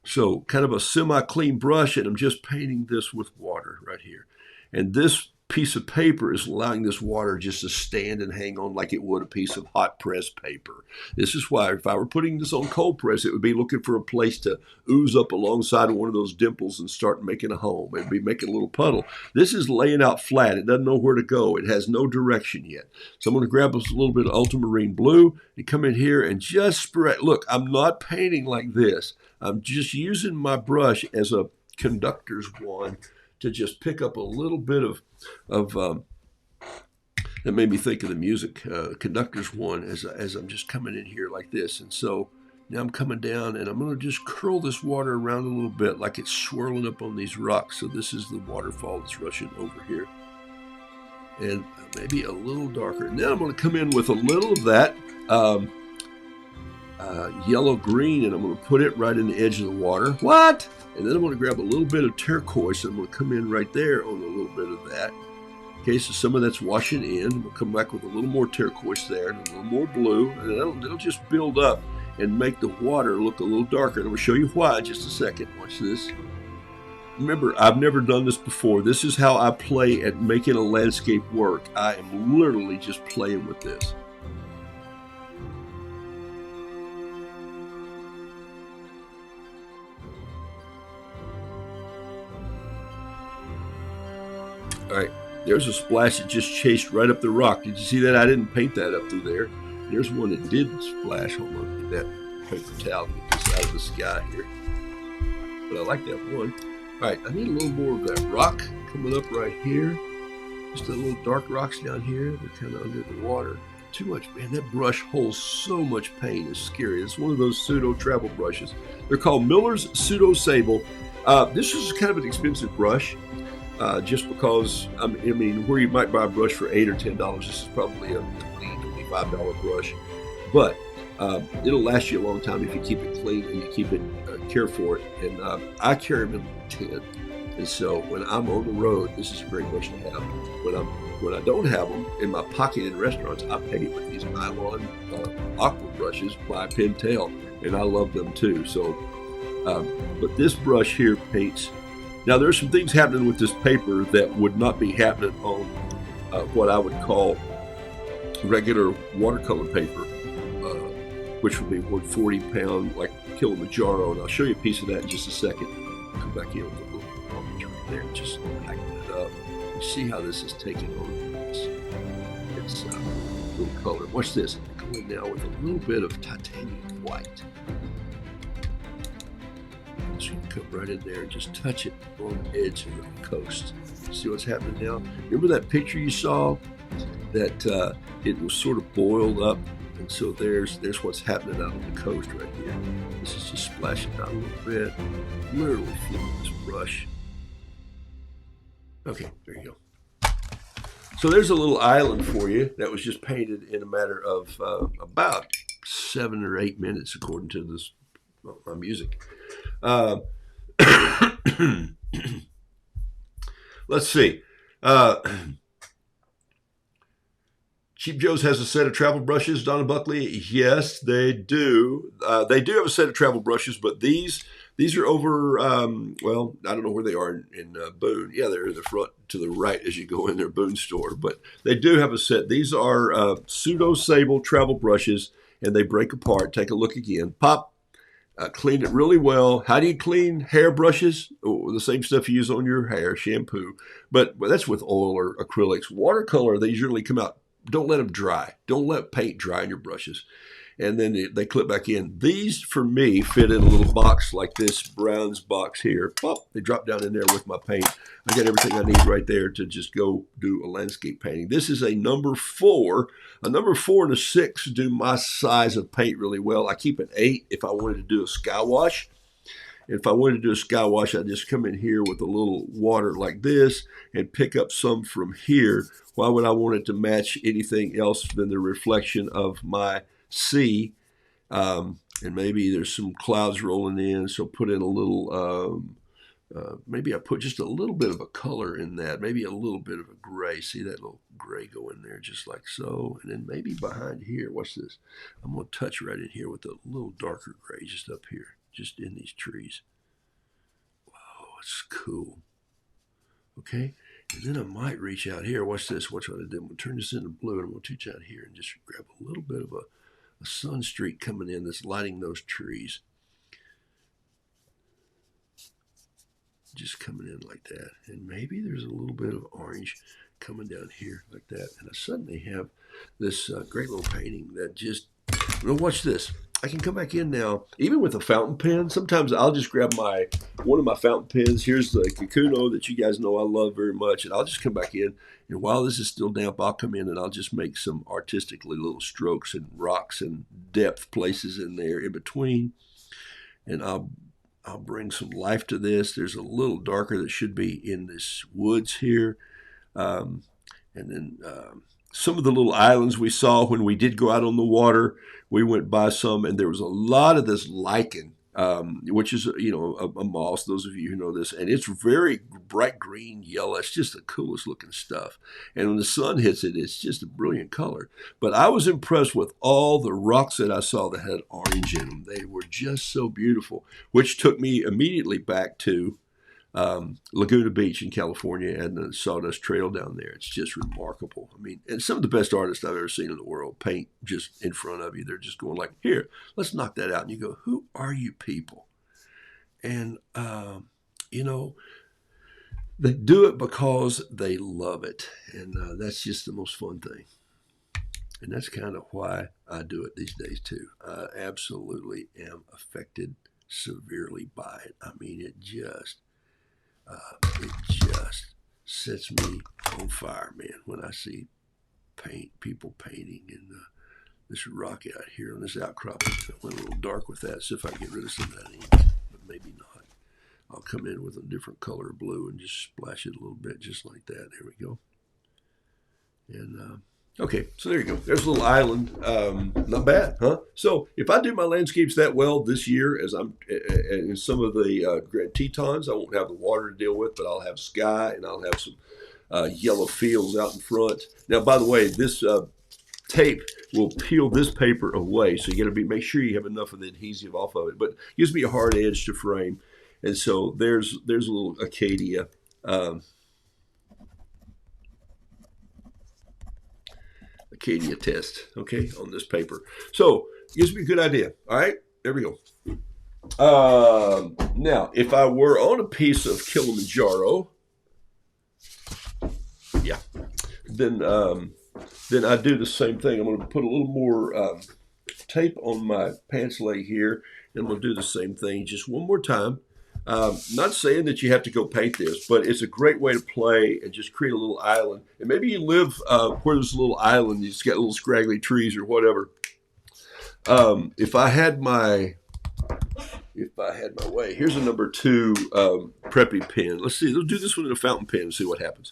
So kind of a semi-clean brush, and I'm just painting this with water right here. And this piece of paper is allowing this water just to stand and hang on like it would a piece of hot press paper. This is why if I were putting this on cold press, it would be looking for a place to ooze up alongside of one of those dimples and start making a home. It would be making a little puddle. This is laying out flat. It doesn't know where to go. It has no direction yet. So I'm going to grab a little bit of ultramarine blue and come in here and just spread. Look, I'm not painting like this. I'm just using my brush as a conductor's wand to just pick up a little bit of that made me think of the music, conductor's one, as I'm just coming in here like this. And so now I'm coming down and I'm going to just curl this water around a little bit like it's swirling up on these rocks. So this is the waterfall that's rushing over here. And maybe a little darker. And then I'm going to come in with a little of that yellow-green, and I'm going to put it right in the edge of the water. What? And then I'm going to grab a little bit of turquoise, and I'm going to come in right there on a little bit of that. Okay, so some of that's washing in. We'll come back with a little more turquoise there and a little more blue, and it'll just build up and make the water look a little darker. And I'm going to show you why in just a second. Watch this. Remember, I've never done this before. This is how I play at making a landscape work. I am literally just playing with this. All right, there's a splash that just chased right up the rock. Did you see that? I didn't paint that up through there. There's one that did splash. Hold on, get that paper towel, get this out of the sky here. But I like that one. All right, I need a little more of that rock coming up right here. Just a little dark rocks down here. They're kind of under the water. Too much, man. That brush holds so much paint. It's scary. It's one of those pseudo travel brushes. They're called Miller's Pseudo Sable. This is kind of an expensive brush. Just because, I mean, where you might buy a brush for $8 or $10, this is probably a $20, $25 brush. But it'll last you a long time if you keep it clean and you keep it care for it. And I carry them in 10. And so when I'm on the road, this is a great brush to have. When I don't have them in my pocket in restaurants, I paint with these nylon aqua brushes by Pentel, and I love them too. So, but this brush here paints. Now, there's some things happening with this paper that would not be happening on what I would call regular watercolor paper, which would be 40-pound, like Kilimanjaro. And I'll show you a piece of that in just a second. Come back in with a little orange right there, just lighten it up. You see how this is taking on its little color. Watch this. I'm going now with a little bit of titanium white. Just going to come right in there and just touch it on the edge of the coast. See what's happening now? Remember that picture you saw that it was sort of boiled up? And so there's what's happening out on the coast right here. This is just splashing out a little bit. Literally flipping this brush. Okay, there you go. So there's a little island for you that was just painted in a matter of about 7 or 8 minutes, according to this my music. Let's see. Cheap Joe's has a set of travel brushes. Donna Buckley, yes, they do. They do have a set of travel brushes, but these These are over, well, I don't know where they are in Boone. Yeah, they're in the front to the right as you go in their Boone store. But they do have a set. These are pseudo sable travel brushes, and they break apart. Take a look again. Pop. Clean it really well. How do you clean hair brushes? Oh, the same stuff you use on your hair, shampoo. But that's with oil or acrylics. Watercolor, they usually come out. Don't let them dry. Don't let paint dry in your brushes. And then they clip back in. These, for me, fit in a little box like this Brown's box here. Pop, they drop down in there with my paint. I got everything I need right there to just go do a landscape painting. This is a number 4. A number 4 and a 6 do my size of paint really well. I keep an 8 if I wanted to do a sky wash. If I wanted to do a sky wash, I'd just come in here with a little water like this and pick up some from here. Why would I want it to match anything else than the reflection of my sea? And maybe there's some clouds rolling in, so put in a little, maybe I put just a little bit of a color in that, maybe a little bit of a gray. See that little gray go in there just like so. And then maybe behind here, watch this. I'm going to touch right in here with a little darker gray just up here, just in these trees. Wow, it's cool. Okay, and then I might reach out here. Watch this. Watch what I did. I'm going to turn this into blue, and I'm going to reach out here and just grab a little bit of a sun streak coming in that's lighting those trees. Just coming in like that. And maybe there's a little bit of orange coming down here like that. And I suddenly have this great little painting that just, watch this. I can come back in now, even with a fountain pen. Sometimes I'll just grab one of my fountain pens. Here's the Kikuno that you guys know I love very much. And I'll just come back in. And while this is still damp, I'll come in and I'll just make some artistically little strokes and rocks and depth places in there in between. And I'll bring some life to this. There's a little darker that should be in this woods here. And then some of the little islands we saw when we did go out on the water, we went by some, and there was a lot of this lichen, which is, a moss, those of you who know this, and it's very bright green, yellow. It's just the coolest looking stuff. And when the sun hits it, it's just a brilliant color. But I was impressed with all the rocks that I saw that had orange in them. They were just so beautiful, which took me immediately back to Laguna Beach in California and the Sawdust Trail down there. It's just remarkable. I mean, and some of the best artists I've ever seen in the world paint just in front of you. They're just going like, here, let's knock that out. And you go, who are you people? And, they do it because they love it. And that's just the most fun thing. And that's kind of why I do it these days too. I absolutely am affected severely by it. I mean, it just sets me on fire, man, when I see people painting in this rock out here on this outcrop. I went a little dark with that, see if I can get rid of some of that ink, but maybe not. I'll come in with a different color of blue and just splash it a little bit, just like that. There we go. And okay, so there you go. There's a little island. Not bad, huh? So if I do my landscapes that well this year, as I'm in some of the Grand Tetons, I won't have the water to deal with, but I'll have sky and I'll have some yellow fields out in front. Now, by the way, this tape will peel this paper away, so you got to make sure you have enough of the adhesive off of it. But it gives me a hard edge to frame, and so there's a little Acadia. Acadia test, okay, on this paper. So, gives me a good idea. All right, there we go. Now, if I were on a piece of Kilimanjaro, yeah, then I do the same thing. I'm going to put a little more tape on my pants leg here, and we'll do the same thing just one more time. Not saying that you have to go paint this, but it's a great way to play and just create a little island. And maybe you live where there's a little island, you just got little scraggly trees or whatever. If I had my way, here's a number 2 preppy pen. Let's see, let's do this one in a fountain pen and see what happens.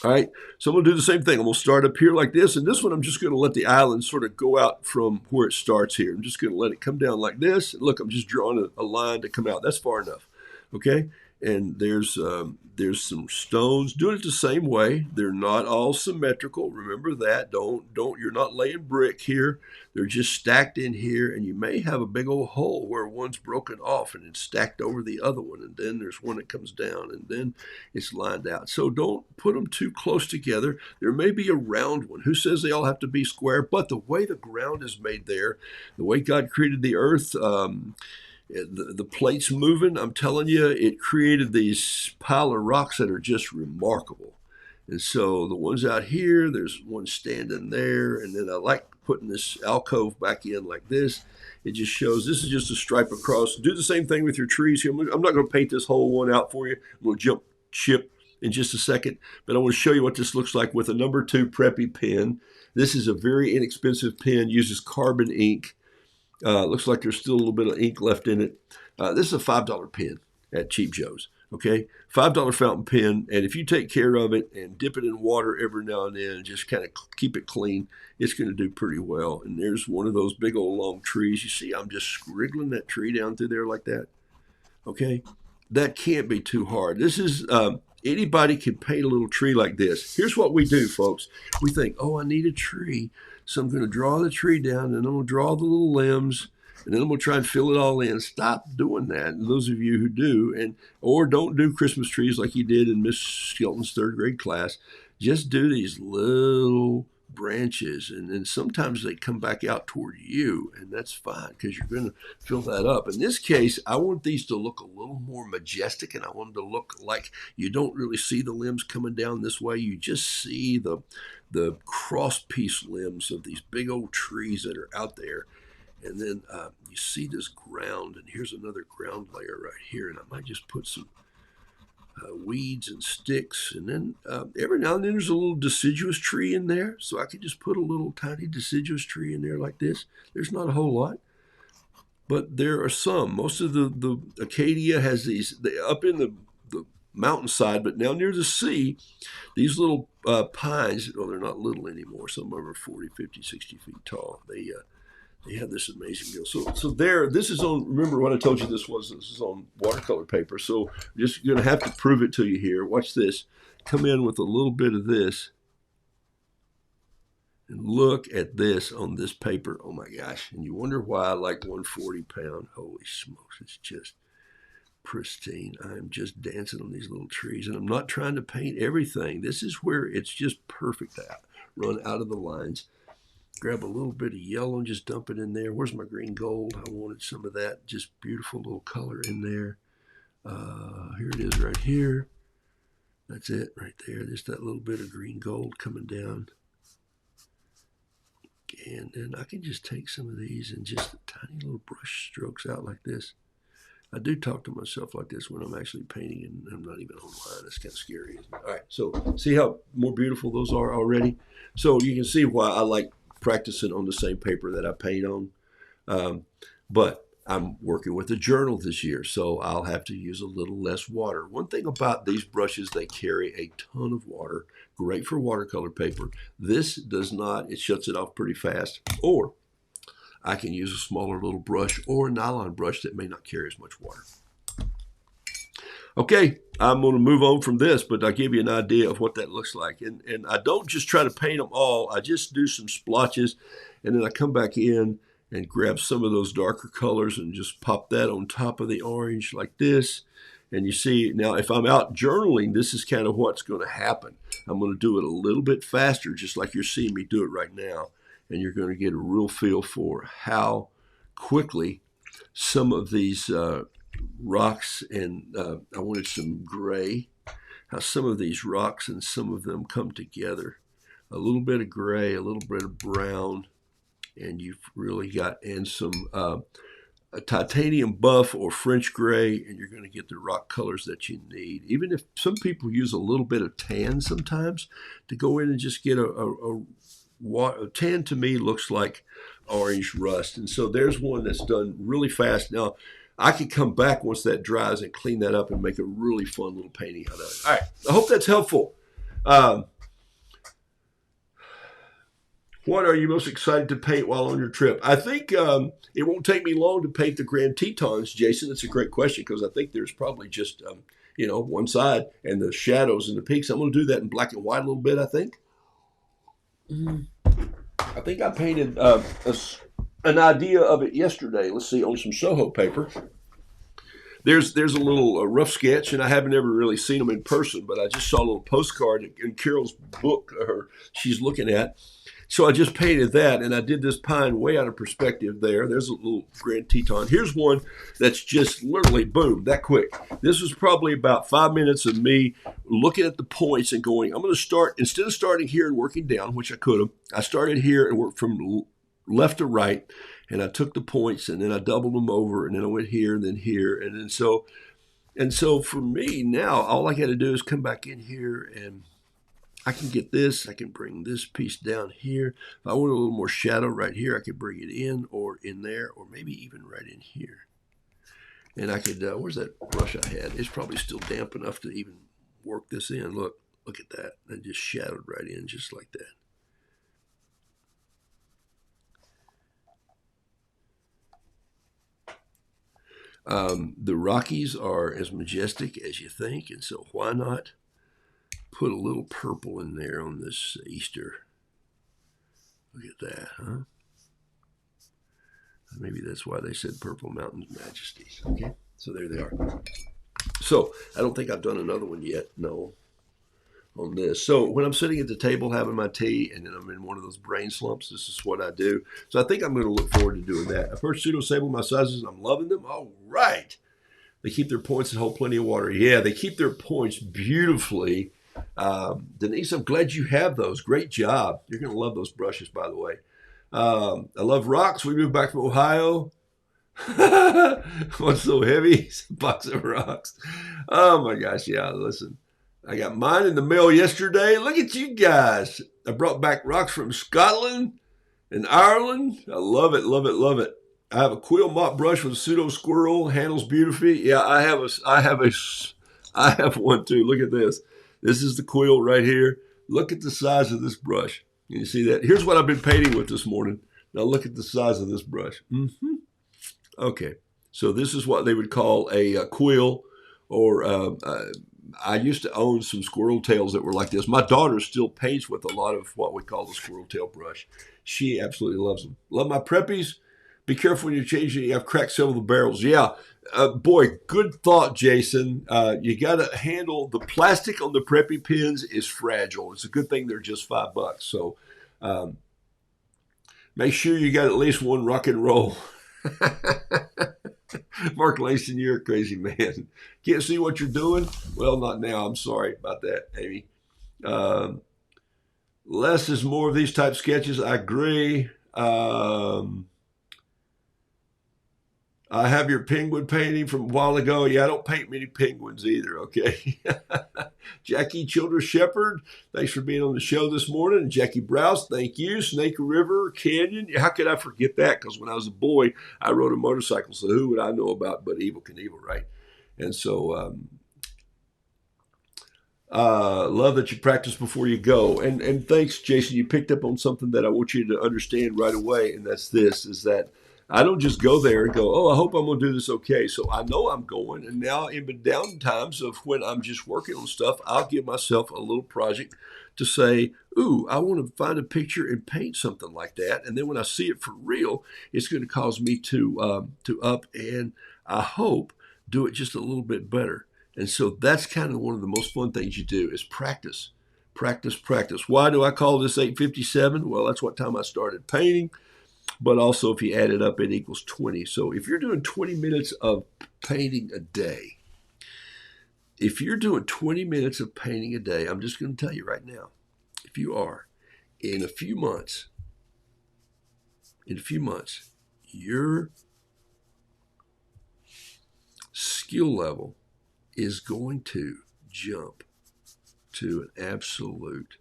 All right, so I'm going to do the same thing. I'm going to start up here like this, and this one I'm just going to let the island sort of go out from where it starts here. I'm just going to let it come down like this. And look, I'm just drawing a line to come out. That's far enough, okay? And there's There's some stones. Doing it the same way. They're not all symmetrical. Remember that. You're not laying brick here. They're just stacked in here, and you may have a big old hole where one's broken off and it's stacked over the other one, and then there's one that comes down, and then it's lined out. So don't put them too close together. There may be a round one. Who says they all have to be square? But the way the ground is made there, the way God created the earth, the plates moving, I'm telling you, it created these pile of rocks that are just remarkable. And so the ones out here, there's one standing there, and then I like putting this alcove back in like this. It just shows, this is just a stripe across. Do the same thing with your trees here. I'm not going to paint this whole one out for you. I'm going to jump ship in just a second, but I want to show you what this looks like with a number 2 Preppy pen. This is a very inexpensive pen, uses carbon ink. Looks like there's still a little bit of ink left in it. This is a $5 pen at Cheap Joe's. Okay, $5 fountain pen, and if you take care of it and dip it in water every now and then and just kind of keep it clean, it's going to do pretty well. And there's one of those big old long trees. You see, I'm just scriggling that tree down through there like that. Okay, that can't be too hard. This is, anybody can paint a little tree like this. Here's what we do, folks. We think, oh, I need a tree, so I'm going to draw the tree down, and I'm going to draw the little limbs, and then I'm going to try and fill it all in. Stop doing that. And those of you who do, or don't do Christmas trees like you did in Miss Skelton's 3rd grade class, just do these little branches, and then sometimes they come back out toward you, and that's fine because you're going to fill that up. In this case, I want these to look a little more majestic, and I want them to look like you don't really see the limbs coming down this way. You just see the cross piece limbs of these big old trees that are out there. And then you see this ground, and here's another ground layer right here, and I might just put some weeds and sticks, and then every now and then there's a little deciduous tree in there, so I could just put a little tiny deciduous tree in there like this. There's not a whole lot, but there are some. Most of the Acacia has these up in the mountainside, but now near the sea, these little pines, well, they're not little anymore. Some of them are 40, 50, 60 feet tall. They have this amazing deal. So there, this is on, remember what I told you this is on watercolor paper. So just going to have to prove it to you here. Watch this. Come in with a little bit of this. And look at this on this paper. Oh my gosh. And you wonder why I like 140 pound. Holy smokes. It's just pristine. I'm just dancing on these little trees. And I'm not trying to paint everything. This is where it's just perfect to run out of the lines. Grab a little bit of yellow and just dump it in there. Where's my green gold? I wanted some of that. Just beautiful little color in there. Here it is right here. That's it right there. Just that little bit of green gold coming down. And then I can just take some of these and just tiny little brush strokes out like this. I do talk to myself like this when I'm actually painting, and I'm not even online. It's kind of scary, isn't it? All right, so see how more beautiful those are already? So you can see why I like practicing on the same paper that I paint on. But I'm working with a journal this year, so I'll have to use a little less water. One thing about these brushes, they carry a ton of water. Great for watercolor paper. This does not. It shuts it off pretty fast. Or I can use a smaller little brush or a nylon brush that may not carry as much water. Okay, I'm going to move on from this, but I'll give you an idea of what that looks like. And I don't just try to paint them all. I just do some splotches, and then I come back in and grab some of those darker colors and just pop that on top of the orange like this. And you see, now if I'm out journaling, this is kind of what's going to happen. I'm going to do it a little bit faster, just like you're seeing me do it right now. And you're going to get a real feel for how quickly some of these rocks, and I wanted some gray, how some of these rocks and some of them come together. A little bit of gray, a little bit of brown, and you've really got, and some a titanium buff or French gray, and you're going to get the rock colors that you need. Even if some people use a little bit of tan sometimes to go in and just get a tan, to me looks like orange rust. And so there's one that's done really fast. Now, I can come back once that dries and clean that up and make a really fun little painting out of it. All right, I hope that's helpful. What are you most excited to paint while on your trip? I think it won't take me long to paint the Grand Tetons, Jason. That's a great question because I think there's probably just one side, and the shadows and the peaks. I'm going to do that in black and white a little bit, I think. I think I painted an idea of it yesterday. Let's see, on some Soho paper. There's a little rough sketch, and I haven't ever really seen them in person, but I just saw a little postcard in Carol's book she's looking at. So I just painted that, and I did this pine way out of perspective there. There's a little Grand Teton. Here's one that's just literally, boom, that quick. This was probably about 5 minutes of me looking at the points and going, I'm going to start, instead of starting here and working down, which I could have, I started here and worked from left to right, and I took the points, and then I doubled them over, and then I went here, and then here, and then so for me now, all I got to do is come back in here, and I can get this. I can bring this piece down here. If I want a little more shadow right here, I could bring it in or in there, or maybe even right in here. And I could, where's that brush I had? It's probably still damp enough to even work this in. Look at that. I just shadowed right in just like that. The Rockies are as majestic as you think, and so why not put a little purple in there on this Easter? Look at that, huh? Maybe that's why they said Purple Mountains Majesties. Okay, so there they are. So I don't think I've done another one yet, no, on this. So when I'm sitting at the table having my tea and then I'm in one of those brain slumps, this is what I do. So I think I'm going to look forward to doing that. I've heard pseudo sable my sizes, and I'm loving them. All right. They keep their points and hold plenty of water. Yeah, they keep their points beautifully. Denise, I'm glad you have those. Great job. You're going to love those brushes, by the way. I love rocks. We moved back from Ohio. What's so heavy? It's a box of rocks. Oh my gosh, yeah, listen. I got mine in the mail yesterday. Look at you guys. I brought back rocks from Scotland and Ireland. I love it, love it, love it. I have a quill mop brush with a pseudo squirrel. Handles beautifully. Yeah, I have one too. Look at this. This is the quill right here. Look at the size of this brush. Can you see that? Here's what I've been painting with this morning. Now look at the size of this brush. Okay, so this is what they would call a quill, or I used to own some squirrel tails that were like this. My daughter still paints with a lot of what we call the squirrel tail brush. She absolutely loves them. Love my preppies. Be careful when you're changing. I've cracked several of the barrels. Yeah, boy, good thought, Jason. You got to handle the plastic on the preppy pins is fragile. It's a good thing they're just $5. So make sure you got at least one rock and roll. Mark Lason, you're a crazy man. Can't see what you're doing? Well, not now. I'm sorry about that, Amy. Less is more of these type sketches. I agree. I have your penguin painting from a while ago. Yeah, I don't paint many penguins either, okay? Jackie Childress Shepherd, thanks for being on the show this morning. And Jackie Browse, thank you. Snake River Canyon, how could I forget that? Because when I was a boy, I rode a motorcycle, so who would I know about but Evel Knievel, right? And so, love that you practice before you go. And thanks, Jason, you picked up on something that I want you to understand right away, and that's this, is that I don't just go there and go, oh, I hope I'm going to do this okay. So I know I'm going. And now in the down times of when I'm just working on stuff, I'll give myself a little project to say, ooh, I want to find a picture and paint something like that. And then when I see it for real, it's going to cause me to up and I hope do it just a little bit better. And so that's kind of one of the most fun things you do is practice, practice, practice. Why do I call this 8:57? Well, that's what time I started painting. But also, if you add it up, it equals 20. So if you're doing 20 minutes of painting a day, if you're doing 20 minutes of painting a day, I'm just going to tell you right now, if you are, in a few months, your skill level is going to jump to an absolute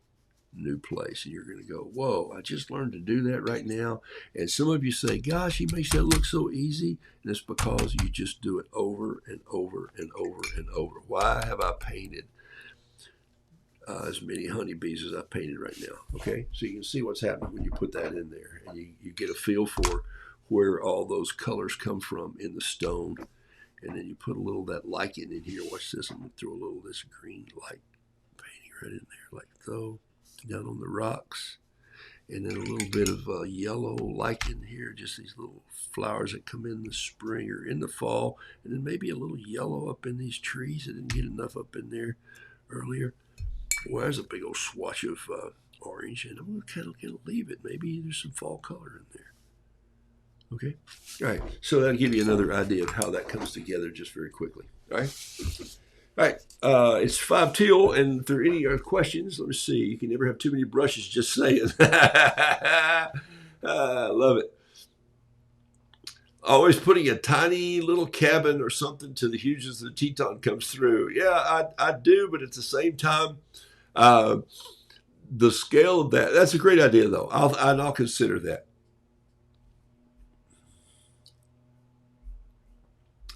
new place, and you're going to go, whoa, I just learned to do that right now. And some of you say, gosh, he makes that look so easy, and it's because you just do it over and over and over and over. Why have I painted as many honeybees as I painted right now? Okay, so you can see what's happening when you put that in there, and you get a feel for where all those colors come from in the stone. And then you put a little of that lichen in here. Watch this. I'm going to throw a little of this green light painting right in there, like so, down on the rocks. And then a little bit of yellow lichen here, just these little flowers that come in the spring or in the fall. And then maybe a little yellow up in these trees. I didn't get enough up in there earlier. Well, there's a big old swatch of orange, and I'm going to kind of leave it. Maybe there's some fall color in there. Okay? All right. So that'll give you another idea of how that comes together just very quickly. All right? All right. It's 5 till, and if there are any questions, let me see. You can never have too many brushes, just saying. Love it. Always putting a tiny little cabin or something to the hugeness of the Teton comes through. Yeah, I do, but at the same time, the scale of that's a great idea, though. I'll consider that.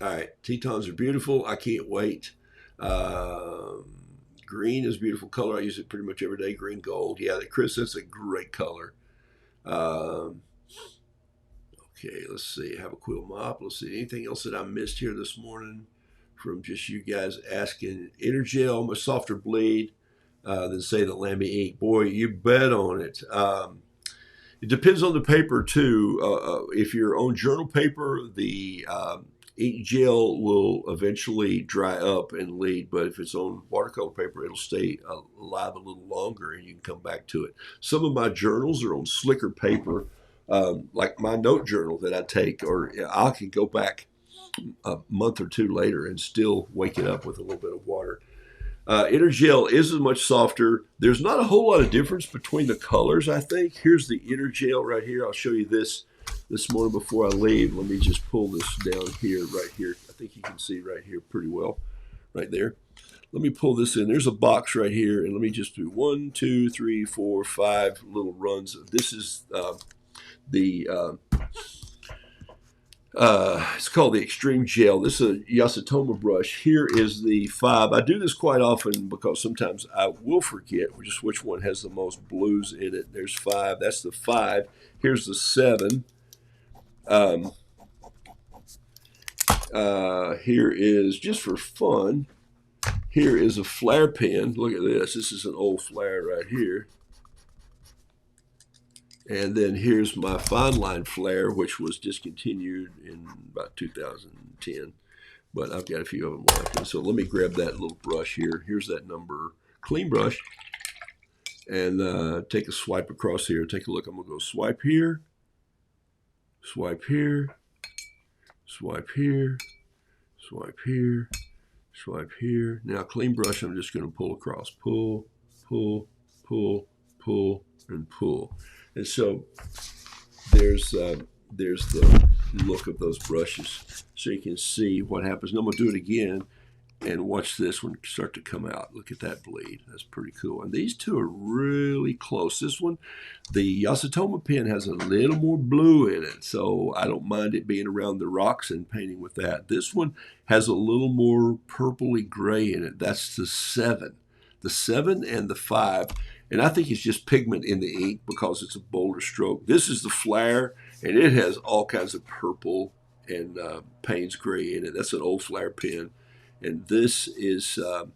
All right, Tetons are beautiful. I can't wait. Green is a beautiful color. I use it pretty much every day. Green gold. Yeah, Chris, that's a great color. Okay, let's see. I have a quill mop. Let's see. Anything else that I missed here this morning from just you guys asking? Intergel, a softer bleed than, say, the Lamy ink. Boy, you bet on it. It depends on the paper, too. If you're on journal paper, the ink gel will eventually dry up and lead, but if it's on watercolor paper, it'll stay alive a little longer and you can come back to it. Some of my journals are on slicker paper, like my note journal that I take, or I can go back a month or two later and still wake it up with a little bit of water. Intergel is much softer. There's not a whole lot of difference between the colors, I think. Here's the Intergel right here. I'll show you this morning before I leave. Let me just pull this down here, right here. I think you can see right here pretty well, right there. Let me pull this in. There's a box right here, and let me just do 1, 2, 3, 4, 5 little runs. This is it's called the Extreme Gel. This is a Yasutoma brush. Here is the 5. I do this quite often because sometimes I will forget just which one has the most blues in it. There's 5. That's the 5. Here's the 7. Here is, just for fun, here is a flare pen. Look at this. This is an old flare right here. And then here's my fine line flare, which was discontinued in about 2010. But I've got a few of them left. And so let me grab that little brush here. Here's that number clean brush. And take a swipe across here. Take a look. I'm going to go swipe here. Swipe here. Swipe here. Swipe here. Swipe here. Now clean brush, I'm just going to pull across. Pull, pull, pull, pull, and pull. And so there's the look of those brushes, so you can see what happens. And I'm going to do it again, and watch this one start to come out. Look at that bleed. That's pretty cool. And these two are really close. This one, the Yasutoma pen has a little more blue in it, so I don't mind it being around the rocks and painting with that. This one has a little more purpley gray in it. That's the 7. The 7 and the 5. And I think it's just pigment in the ink because it's a bolder stroke. This is the flare, and it has all kinds of purple and Payne's gray in it. That's an old flare pen, and this is a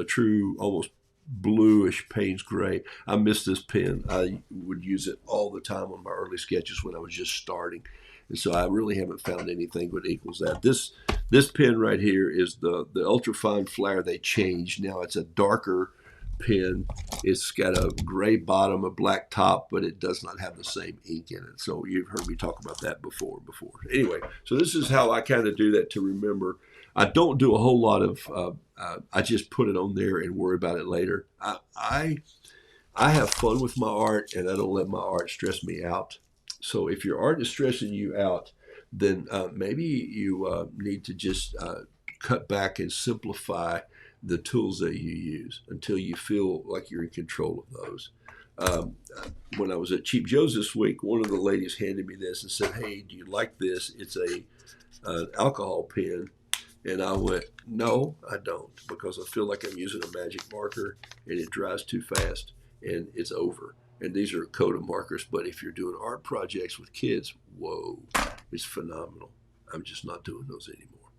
true almost bluish Payne's gray. I miss this pen. I would use it all the time on my early sketches when I was just starting, and so I really haven't found anything that equals that. This pen right here is the ultra fine flare. They changed. Now it's a darker pen. It's got a gray bottom, a black top, but it does not have the same ink in it. So you've heard me talk about that before. Anyway, so this is how I kind of do that to remember. I don't do a whole lot of, I just put it on there and worry about it later. I have fun with my art, and I don't let my art stress me out. So if your art is stressing you out, then maybe you need to just cut back and simplify the tools that you use until you feel like you're in control of those. When I was at Cheap Joe's this week, one of the ladies handed me this and said, "Hey, do you like this? It's an alcohol pen." And I went, "No, I don't, because I feel like I'm using a magic marker and it dries too fast and it's over. And these are Coda markers, but if you're doing art projects with kids, whoa, it's phenomenal. I'm just not doing those anymore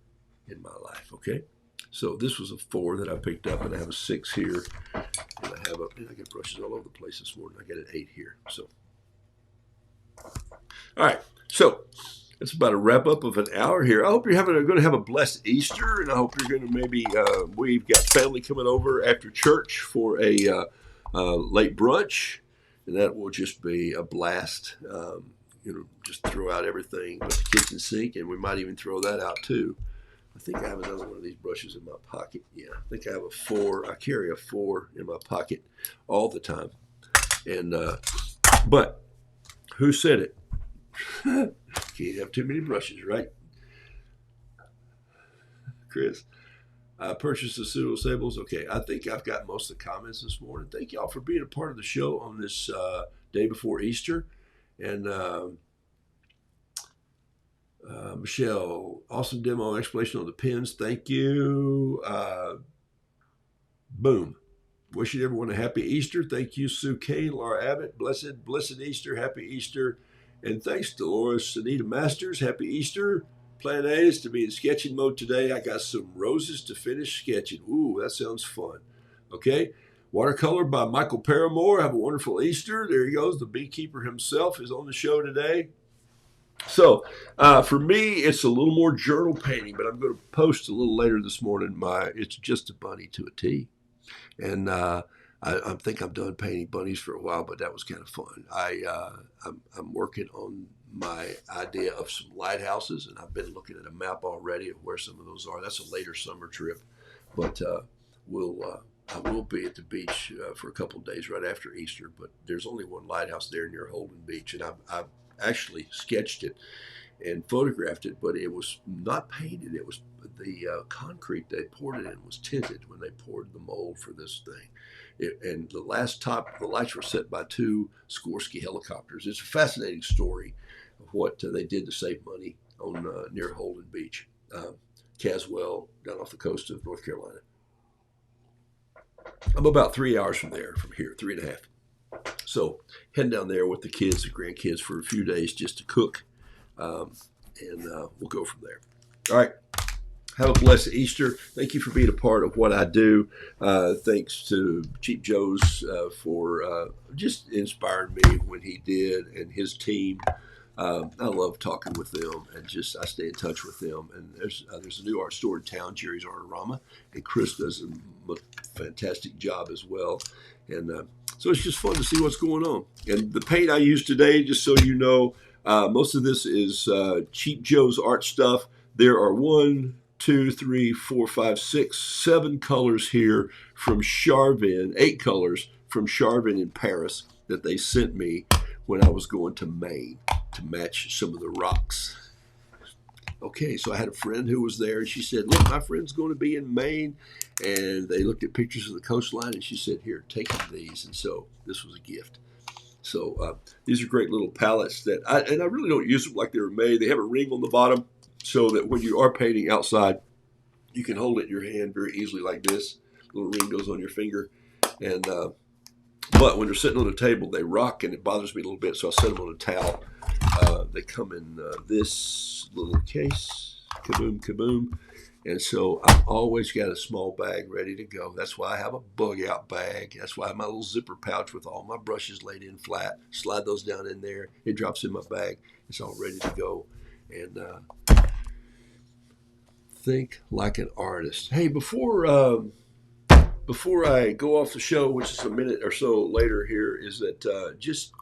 in my life, okay? So this was a 4 that I picked up, and I have a 6 here, and I got brushes all over the place this morning. I got an 8 here. So, all right. So it's about a wrap up of an hour here. I hope you're going to have a blessed Easter, and I hope you're going to maybe we've got family coming over after church for a late brunch, and that will just be a blast. Just throw out everything but the kitchen sink, and we might even throw that out too. I think I have another one of these brushes in my pocket. Yeah, I think I have a 4. I carry a 4 in my pocket all the time. And but who said it? Can't have too many brushes, right? Chris, I purchased the pseudo sables. Okay, I think I've got most of the comments this morning. Thank y'all for being a part of the show on this day before Easter. And Michelle, awesome demo explanation on the pins. Thank you. Boom. Wishing everyone a happy Easter. Thank you, Sue Kane, Laura Abbott. Blessed Easter. Happy Easter. And thanks, Dolores Anita Masters. Happy Easter. Plan A is to be in sketching mode today. I got some roses to finish sketching. Ooh, that sounds fun. Okay. Watercolor by Michael Paramore. Have a wonderful Easter. There he goes. The beekeeper himself is on the show today. So for me, it's a little more journal painting, but I'm going to post a little later this morning. It's just a bunny to a T. And I think I'm done painting bunnies for a while, but that was kind of fun. I'm working on my idea of some lighthouses, and I've been looking at a map already of where some of those are. That's a later summer trip, but I will be at the beach for a couple of days right after Easter. But there's only one lighthouse there near Holden Beach, and I've actually sketched it and photographed it, but it was not painted. It was the concrete they poured it in was tinted when they poured the mold for this thing. And the lights were set by 2 Sikorsky helicopters. It's a fascinating story of what they did to save money on near Holden Beach, Caswell, down off the coast of North Carolina. I'm about 3 hours from here, 3.5. So heading down there with the kids, the grandkids, for a few days just to cook, and we'll go from there. All right. Have a blessed Easter. Thank you for being a part of what I do. Thanks to Cheap Joe's for just inspiring me when he did, and his team. I love talking with them, and I stay in touch with them. And there's a new art store in town, Jerry's Artorama, and Chris does a fantastic job as well. And so it's just fun to see what's going on. And the paint I use today, just so you know, most of this is Cheap Joe's art stuff. There are 1, 2, 3, 4, 5, 6, 7 colors here from Charvin, 8 colors from Charvin in Paris that they sent me when I was going to Maine to match some of the rocks. Okay, so I had a friend who was there, and she said, look, my friend's going to be in Maine, and they looked at pictures of the coastline, and she said, here, take him these. And so this was a gift. So these are great little palettes that I really don't use them like they were made. They have a ring on the bottom so that when you are painting outside, you can hold it in your hand very easily like this. Little ring goes on your finger, and but when they're sitting on the table, they rock, and it bothers me a little bit, so I set them on a towel. They come in this little case, kaboom, kaboom. And so I've always got a small bag ready to go. That's why I have a bug out bag. That's why I have my little zipper pouch with all my brushes laid in flat. Slide those down in there. It drops in my bag. It's all ready to go. And think like an artist. Hey, before I go off the show, which is a minute or so later here, is that just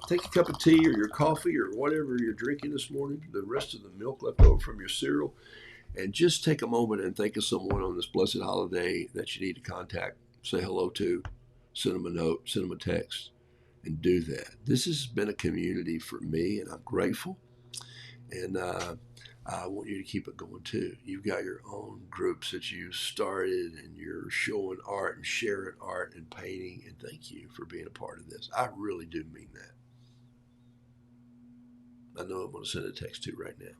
take a cup of tea or your coffee or whatever you're drinking this morning, the rest of the milk left over from your cereal, and just take a moment and think of someone on this blessed holiday that you need to contact, say hello to, send them a note, send them a text, and do that. This has been a community for me, and I'm grateful. And I want you to keep it going too. You've got your own groups that you started, and you're showing art and sharing art and painting. And thank you for being a part of this. I really do mean that. I know I'm going to send a text to right now.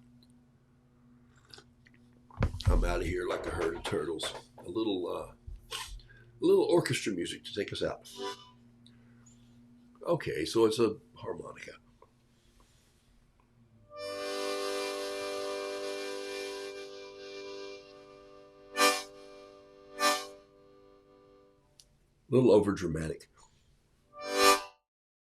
I'm out of here like a herd of turtles. A little orchestra music to take us out. Okay, so it's a harmonica. little over dramatic.